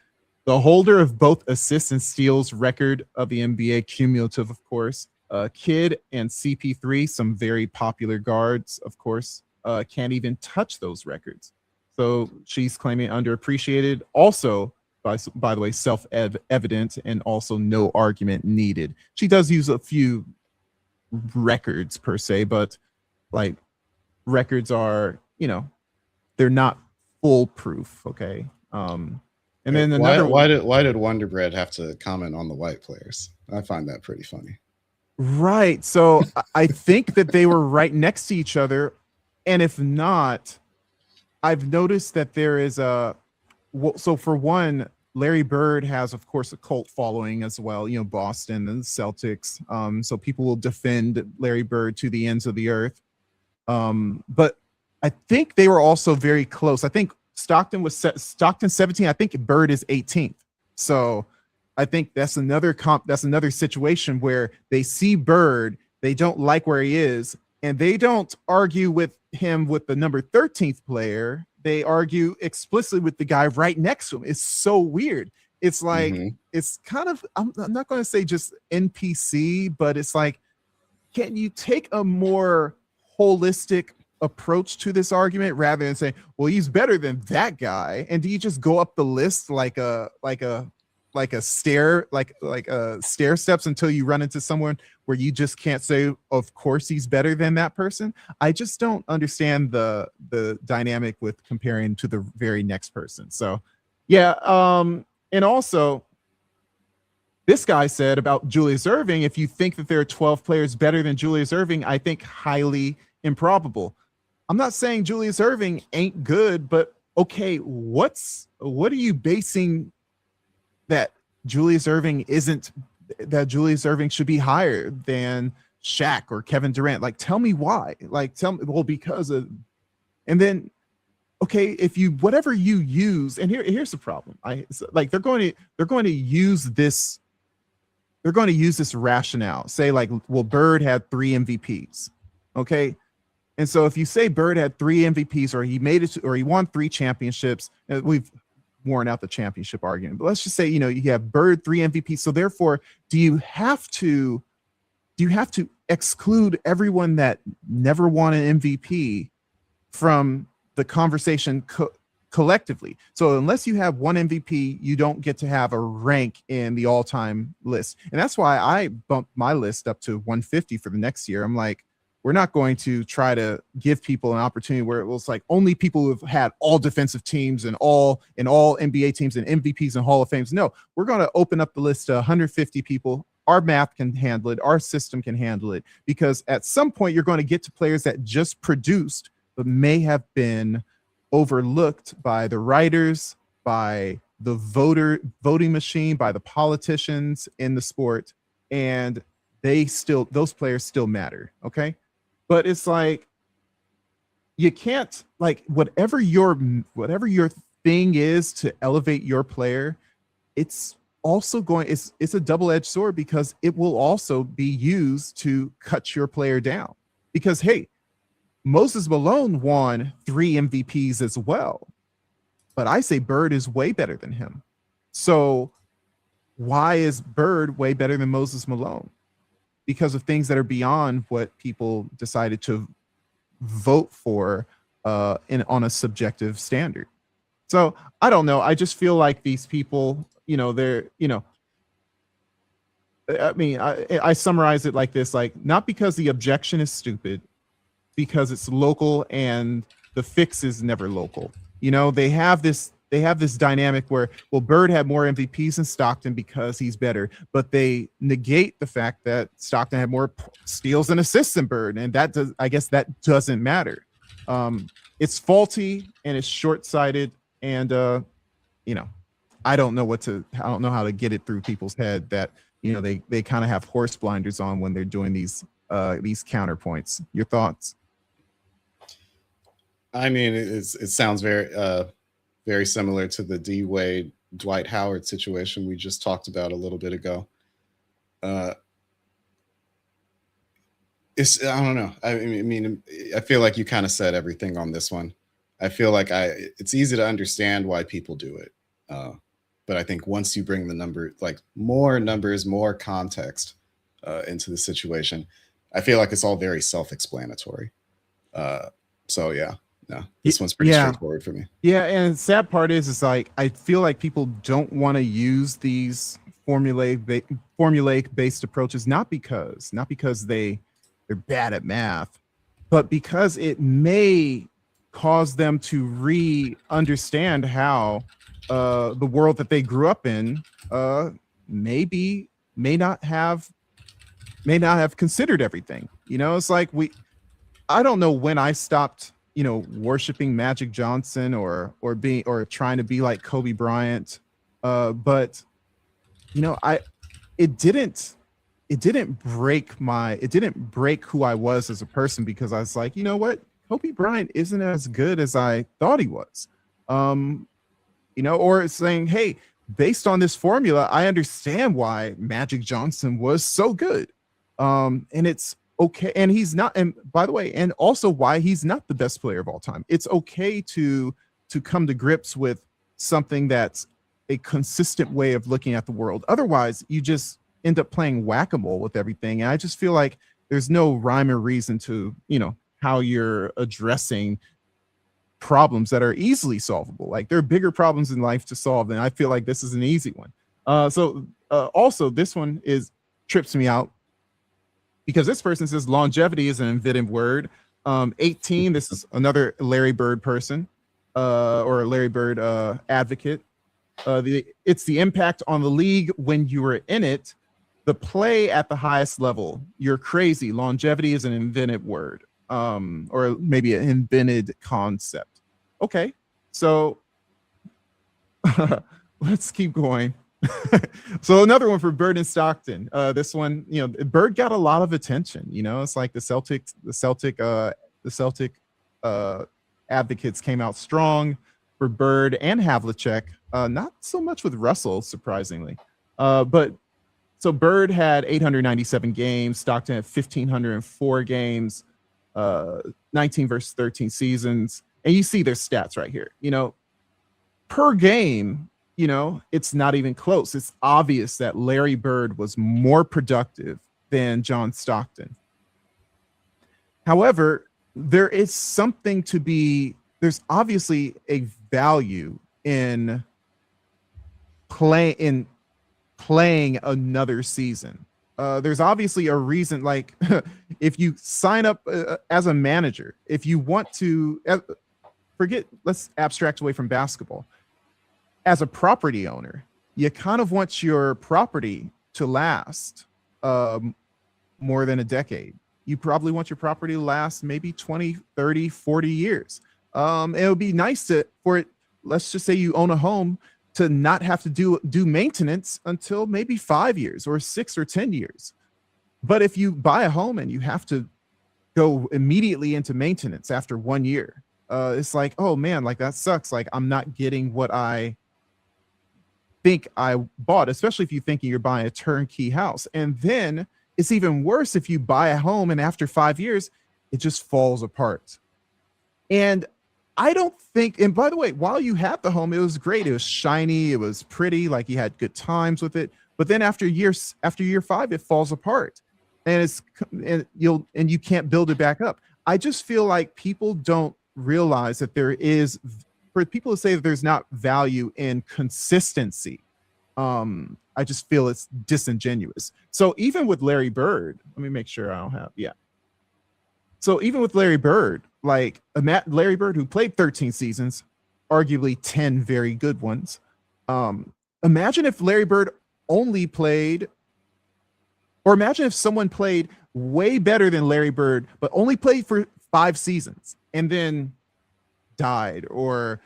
the holder of both assists and steals record of the NBA, cumulative, of course. Kidd and CP3, some very popular guards, of course, can't even touch those records. So she's claiming underappreciated. Also, by the way, self-evident, and also no argument needed. She does use a few records per se, but like records are, they're not foolproof. Okay. And then another why did Wonder Bread have to comment on the white players? I find that pretty funny. Right. So I think that they were right next to each other. And if not, I've noticed that there is so for one, Larry Bird has, of course, a cult following as well, Boston and the Celtics. So people will defend Larry Bird to the ends of the earth. But I think they were also very close. I think Stockton 17. I think Bird is 18th. So I think that's another situation where they see Bird, they don't like where he is, and they don't argue with him with the number 13th player. They argue explicitly with the guy right next to him. It's so weird. It's like it's kind of I'm not going to say just NPC, but it's like, can you take a more holistic approach to this argument rather than saying, well, he's better than that guy? And do you just go up the list like a stair steps until you run into someone where you just can't say, of course he's better than that person? I just don't understand the dynamic with comparing to the very next person. So yeah. And also this guy said about Julius Erving, if you think that there are 12 players better than Julius Erving, I think highly improbable. I'm not saying Julius Erving ain't good, but okay, what are you basing that Julius Erving should be higher than Shaq or Kevin Durant? Like, tell me why. Like, tell me, well, because of, and then, okay, if you, whatever you use, and here's the problem. They're going to use this rationale. Say like, well, Bird had 3 MVPs. Okay. And so if you say Bird had 3 MVPs, or he made it or he won 3 championships, and we've worn out the championship argument, but let's just say, you have Bird 3 MVPs. So therefore, do you have to exclude everyone that never won an MVP from the conversation collectively? So unless you have one MVP, you don't get to have a rank in the all-time list. And that's why I bumped my list up to 150 for the next year. I'm like, we're not going to try to give people an opportunity where it was like only people who've had all defensive teams and all NBA teams and MVPs and Hall of Fames. No, we're going to open up the list to 150 people. Our math can handle it. Our system can handle it, because at some point you're going to get to players that just produced, but may have been overlooked by the writers, by the voting machine, by the politicians in the sport. And those players still matter. Okay. But it's like, you can't, like, whatever your thing is to elevate your player, it's also it's a double-edged sword, because it will also be used to cut your player down. Because, hey, Moses Malone won 3 MVPs as well, but I say Bird is way better than him. So why is Bird way better than Moses Malone? Because of things that are beyond what people decided to vote for on a subjective standard. So I don't know. I just feel like these people, I summarize it like this, like, not because the objection is stupid, because it's local and the fix is never local. They have this dynamic where, well, Bird had more MVPs than Stockton because he's better, but they negate the fact that Stockton had more steals and assists than Bird, and I guess that doesn't matter. It's faulty and it's short-sighted, and I don't know how to get it through people's head that they kind of have horse blinders on when they're doing these counterpoints. Your thoughts? I mean, it sounds very similar to the D Wade Dwight Howard situation we just talked about a little bit ago. I don't know. I mean, I feel like you kind of said everything on this one. I feel like it's easy to understand why people do it. But I think once you bring the number, like more numbers, more context into the situation, I feel like it's all very self-explanatory. So yeah. No, this one's pretty straightforward for me. Yeah, and the sad part is like, I feel like people don't want to use these formulaic based approaches, not because they're bad at math, but because it may cause them to understand how the world that they grew up in may not have may not have considered everything. You know, it's like I don't know when I stopped, you know, worshiping Magic Johnson or trying to be like Kobe Bryant. But you know, it didn't break who I was as a person, because I was like, you know what, Kobe Bryant isn't as good as I thought he was. You know, or saying, hey, based on this formula, I understand why Magic Johnson was so good. And it's okay. And he's not, and by the way, and also why he's not the best player of all time. It's okay to come to grips with something that's a consistent way of looking at the world. Otherwise, you just end up playing whack-a-mole with everything. And I just feel like there's no rhyme or reason to, you know, how you're addressing problems that are easily solvable. Like, there are bigger problems in life to solve, and I feel like this is an easy one. Also, this one trips me out, because this person says longevity is an inventive word. 18, this is another Larry Bird person, or a Larry Bird advocate. It's the impact on the league when you were in it, the play at the highest level. You're crazy. Longevity is an invented word, or maybe an invented concept. Okay, so let's keep going. So another one for Bird and Stockton. This one, you know, Bird got a lot of attention. You know, it's like the Celtic advocates came out strong for Bird and Havlicek. Not so much with Russell, surprisingly. But so Bird had 897 games. Stockton had 1,504 games, 19 versus 13 seasons. And you see their stats right here. You know, per game, you know, it's not even close. It's obvious that Larry Bird was more productive than John Stockton. However, there's obviously a value in playing another season. There's obviously a reason, like if you sign up as a manager, if you want to let's abstract away from basketball. As a property owner, you kind of want your property to last more than a decade. You probably want your property to last maybe 20, 30, 40 years. It would be nice let's just say you own a home, to not have to do maintenance until maybe 5 years or 6 or 10 years. But if you buy a home and you have to go immediately into maintenance after 1 year, it's like, oh man, like that sucks. Like, I'm not getting what I think I bought, especially if you're thinking you're buying a turnkey house. And then it's even worse if you buy a home and after 5 years, it just falls apart. And I don't think, and by the way, while you had the home, it was great. It was shiny. It was pretty. Like, you had good times with it. But then after year 5, it falls apart, and you can't build it back up. I just feel like people don't realize that for people to say that there's not value in consistency. I just feel it's disingenuous. So even with Larry Bird, let me make sure I don't have, yeah. So even with Larry Bird, like Larry Bird, who played 13 seasons, arguably 10 very good ones. Imagine if Larry Bird only played, or imagine if someone played way better than Larry Bird, but only played for 5 seasons and then died or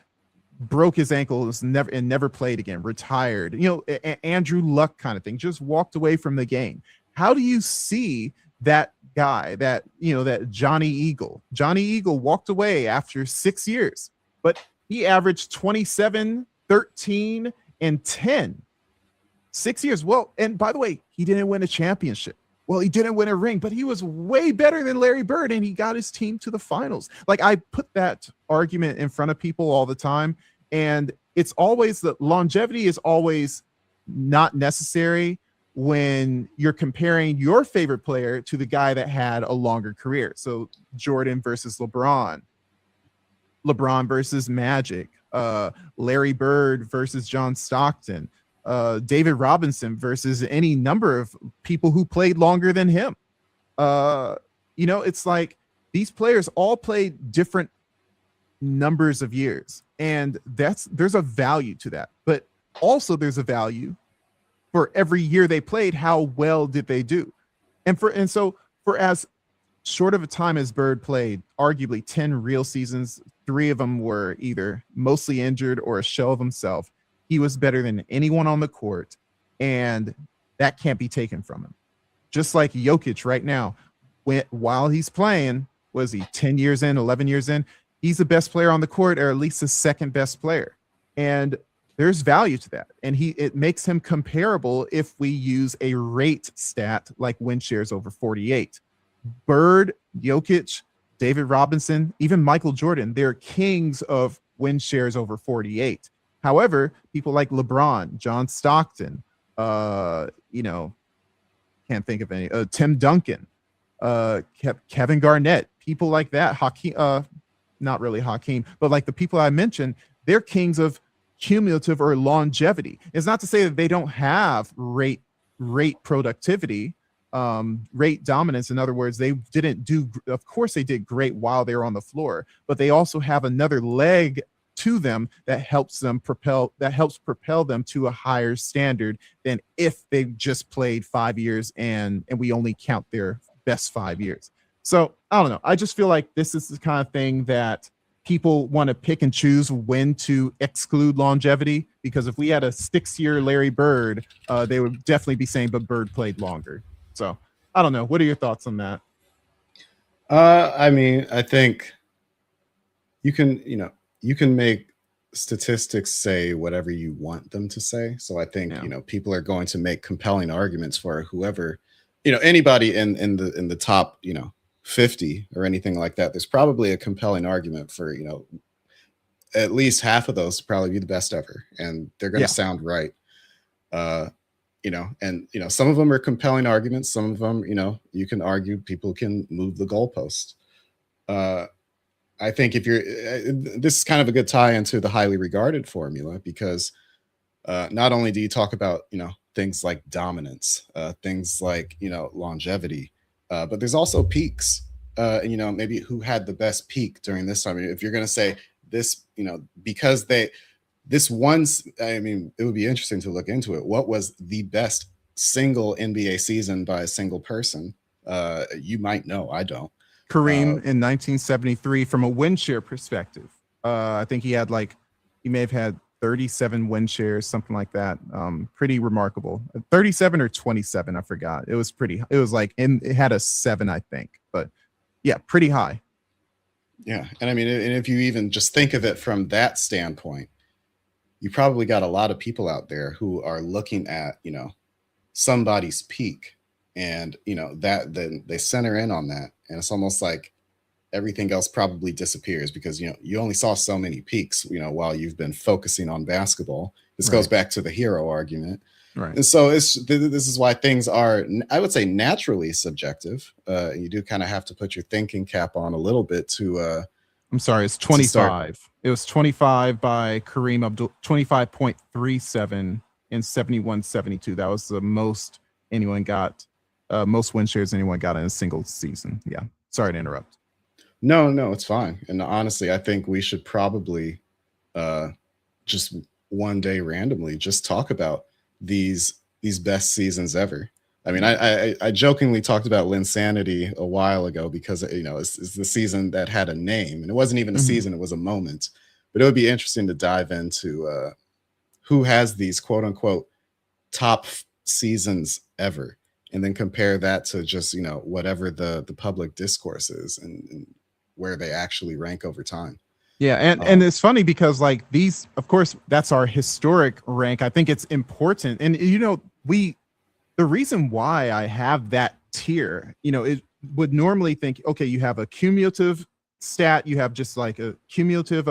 broke his ankles and never played again, retired, you know, Andrew Luck kind of thing, just walked away from the game. How do you see that guy, that, you know, that Johnny Eagle walked away after 6 years, but he averaged 27, 13, and 10, 6 years. Well, and by the way, he didn't win a championship. Well, he didn't win a ring, but he was way better than Larry Bird, and he got his team to the finals. Like, I put that argument in front of people all the time, and it's always that longevity is always not necessary when you're comparing your favorite player to the guy that had a longer career. So Jordan versus LeBron versus Magic, Larry Bird versus John Stockton, David Robinson versus any number of people who played longer than him. You know, it's like these players all played different numbers of years, and there's a value to that. But also there's a value for every year they played, how well did they do? And so for as short of a time as Bird played, arguably 10 real seasons, 3 of them were either mostly injured or a shell of himself. He was better than anyone on the court, and that can't be taken from him. Just like Jokic right now, while he's playing, was he 10 years in, 11 years in? He's the best player on the court, or at least the second best player. And there's value to that. And it makes him comparable if we use a rate stat like win shares over 48. Bird, Jokic, David Robinson, even Michael Jordan, they're kings of win shares over 48. However, people like LeBron, John Stockton, can't think of any, Tim Duncan, Kevin Garnett, people like that, Hakeem, not really Hakeem, but like the people I mentioned, they're kings of cumulative or longevity. It's not to say that they don't have rate productivity, rate dominance. In other words, they didn't do, of course they did great while they were on the floor, but they also have another leg to them that helps propel them to a higher standard than if they just played 5 years and we only count their best 5 years. So I don't know. I just feel like this is the kind of thing that people want to pick and choose when to exclude longevity, because if we had a 6-year Larry Bird, they would definitely be saying, but Bird played longer. So I don't know. What are your thoughts on that? I mean, I think you can make statistics say whatever you want them to say. So I think, people are going to make compelling arguments for whoever, anybody in the top, 50 or anything like that. There's probably a compelling argument for, at least half of those to probably be the best ever. And they're going to sound right. Some of them are compelling arguments. Some of them, you can argue people can move the goalpost. I think this is kind of a good tie into the highly regarded formula, because not only do you talk about, things like dominance, things like, longevity, but there's also peaks, and, maybe who had the best peak during this time. If you're going to say this, because it would be interesting to look into it. What was the best single NBA season by a single person? You might know, I don't. Kareem in 1973, from a win share perspective, I think he may have had 37 win shares, something like that. Pretty remarkable. 37 or 27, I forgot. It was it had a 7, I think, but yeah, pretty high. Yeah. And I mean, and if you even just think of it from that standpoint, you probably got a lot of people out there who are looking at, somebody's peak, and, that then they center in on that. And it's almost like everything else probably disappears because, you only saw so many peaks, while you've been focusing on basketball. This goes back to the hero argument. Right. And so this is why things are, I would say, naturally subjective. You do kind of have to put your thinking cap on a little bit to, I'm sorry, it's 25. It was 25 by Kareem Abdul, 25.37 in 71-72. That was the most anyone got, most win shares anyone got in a single season. Yeah. Sorry to interrupt. No, it's fine. And honestly, I think we should probably just one day randomly just talk about these best seasons ever. I mean, I jokingly talked about Linsanity a while ago because, it's the season that had a name, and it wasn't even a season, it was a moment. But it would be interesting to dive into who has these quote unquote top seasons ever, and then compare that to just, whatever the public discourse is and where they actually rank over time. Yeah. And it's funny because these, of course, that's our historic rank. I think it's important. And, the reason why I have that tier, it would normally think, okay, you have a cumulative stat, you have just like a cumulative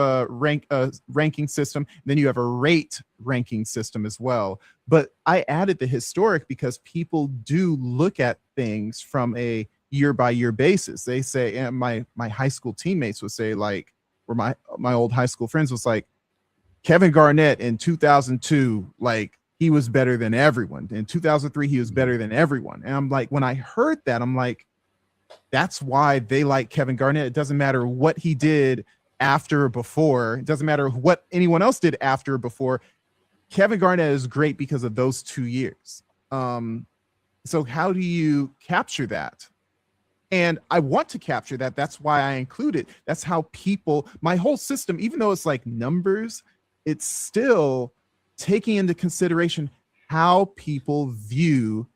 ranking system, and then you have a rate ranking system as well. But I added the historic because people do look at things from a year by year basis. They say, and my high school teammates would say, or my old high school friends was like, Kevin Garnett in 2002, he was better than everyone. In 2003, he was better than everyone. And I'm like, when I heard that, I'm like, that's why they like Kevin Garnett. It doesn't matter what he did after or before. It doesn't matter what anyone else did after or before. Kevin Garnett is great because of those 2 years. So how do you capture that? And I want to capture that. That's why I include it. That's how people, my whole system, even though it's like numbers, it's still taking into consideration how people view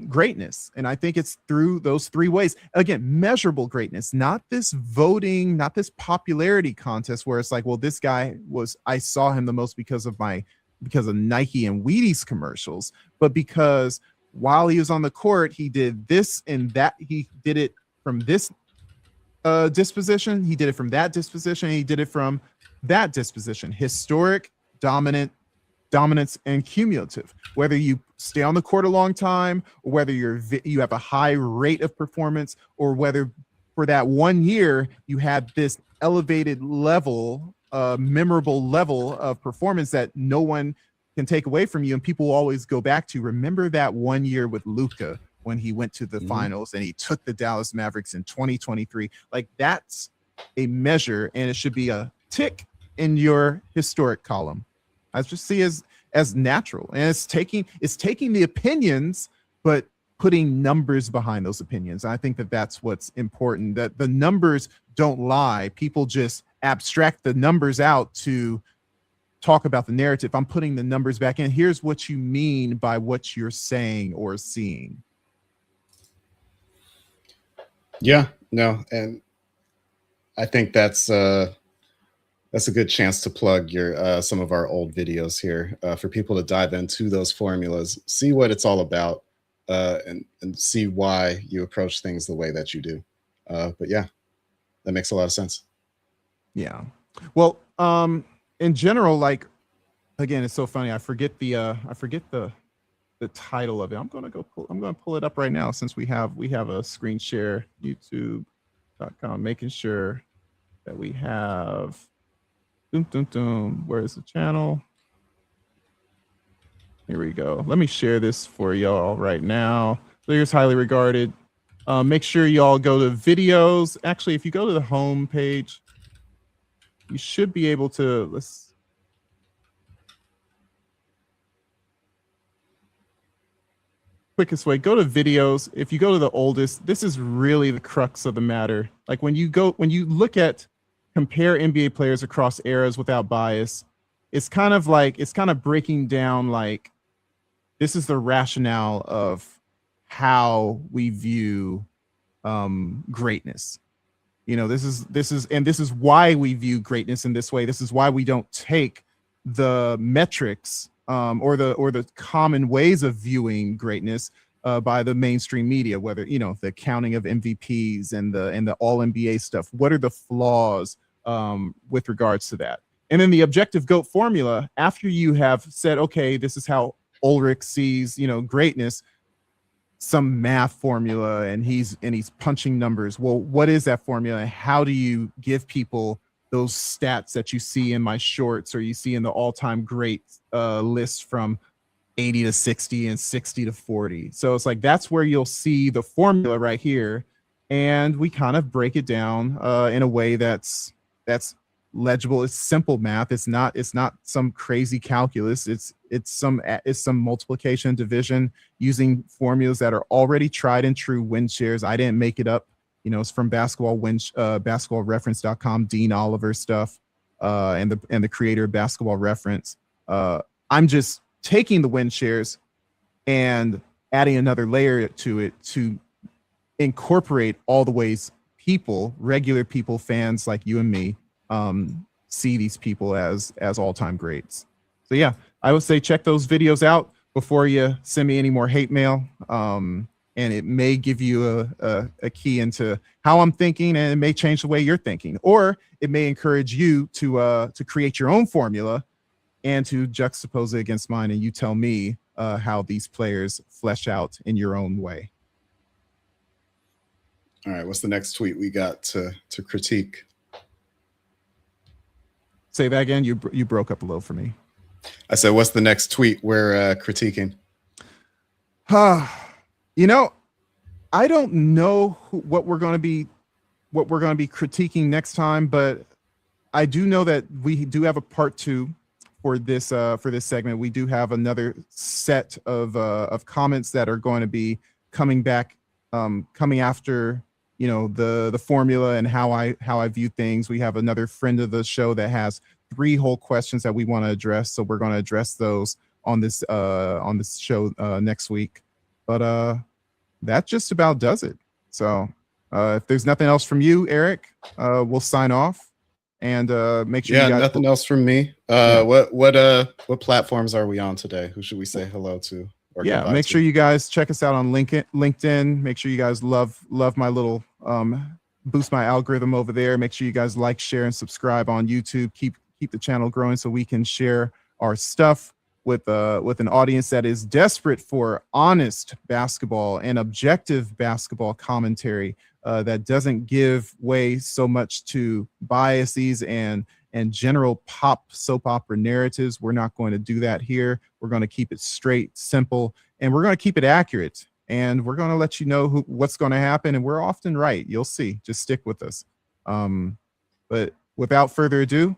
greatness. And I think it's through those three ways. Again, measurable greatness, not this voting, not this popularity contest where it's like, well, this guy was, I saw him the most because of Nike and Wheaties commercials, but because while he was on the court, he did this and that. He did it from this disposition. He did it from that disposition. He did it from that disposition. Historic, dominance, and cumulative. Whether you stay on the court a long time, or whether you have a high rate of performance, or whether for that 1 year you had this elevated level, memorable level of performance that no one can take away from you, and people will always go back to. Remember that 1 year with Luka when he went to the finals and he took the Dallas Mavericks in 2023. Like, that's a measure, and it should be a tick in your historic column. I just see as natural, and it's taking the opinions, but putting numbers behind those opinions. I think that's what's important. That the numbers don't lie. People just abstract the numbers out to talk about the narrative. I'm putting the numbers back in. Here's what you mean by what you're saying or seeing. Yeah, no, and I think that's a good chance to plug your some of our old videos here for people to dive into those formulas, see what it's all about, and see why you approach things the way that you do. But yeah, that makes a lot of sense. Yeah. Well, in general, like, again, it's so funny. I forget the title of it. I'm gonna pull it up right now since we have a screen share, youtube.com, making sure that we have where is the channel? Here we go. Let me share this for y'all right now. So here's highly regarded. Make sure y'all go to videos. Actually, if you go to the home page, you should be able to, quickest way, go to videos. If you go to the oldest, this is really the crux of the matter. Like when you look at compare NBA players across eras without bias, it's kind of breaking down, like, this is the rationale of how we view greatness. You know, this is why we view greatness in this way. This is why we don't take the metrics or the common ways of viewing greatness by the mainstream media, whether, you know, the counting of MVPs and the all NBA stuff. What are the flaws with regards to that? And then the objective GOAT formula, after you have said, okay, this is how Ulric sees, you know, greatness, some math formula, and he's punching numbers. Well, what is that formula? And how do you give people those stats that you see in my shorts, or you see in the all-time great list from 80 to 60 and 60 to 40? So it's like, that's where you'll see the formula right here. And we kind of break it down in a way that's legible. It's simple math. It's not some crazy calculus. It's some multiplication, division, using formulas that are already tried and true win shares. I didn't make it up. You know, it's from basketballreference.com, Dean Oliver stuff, and the creator of Basketball Reference. I'm just taking the win shares and adding another layer to it to incorporate all the ways people, regular people, fans like you and me, see these people as all-time greats. So yeah, I would say check those videos out before you send me any more hate mail. And it may give you a key into how I'm thinking, and it may change the way you're thinking, or it may encourage you to create your own formula and to juxtapose it against mine, and you tell me how these players flesh out in your own way. All right, what's the next tweet we got to critique? Say that again. You broke up a little for me. I said, what's the next tweet we're critiquing? You know, I don't know what we're going to be critiquing next time, but I do know that we do have a part 2 for this segment. We do have another set of comments that are going to be coming back, coming after, you know, the formula and how I view things. We have another friend of the show that has 3 whole questions that we want to address, so we're going to address those on this show next week. But that just about does it. So if there's nothing else from you, Eric, we'll sign off and make sure. Yeah, you guys nothing else from me. What platforms are we on today? Who should we say hello to? Or yeah, make sure you guys check us out on LinkedIn. Make sure you guys love my little boost my algorithm over there. Make sure you guys like, share, and subscribe on YouTube. Keep the channel growing so we can share our stuff with an audience that is desperate for honest basketball and objective basketball commentary that doesn't give way so much to biases and general pop soap opera narratives. We're not going to do that here. We're going to keep it straight, simple, and we're going to keep it accurate. And we're going to let you know what's going to happen. And we're often right. You'll see. Just stick with us. But without further ado,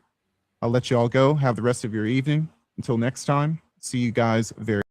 I'll let you all go. Have the rest of your evening. Until next time, see you guys very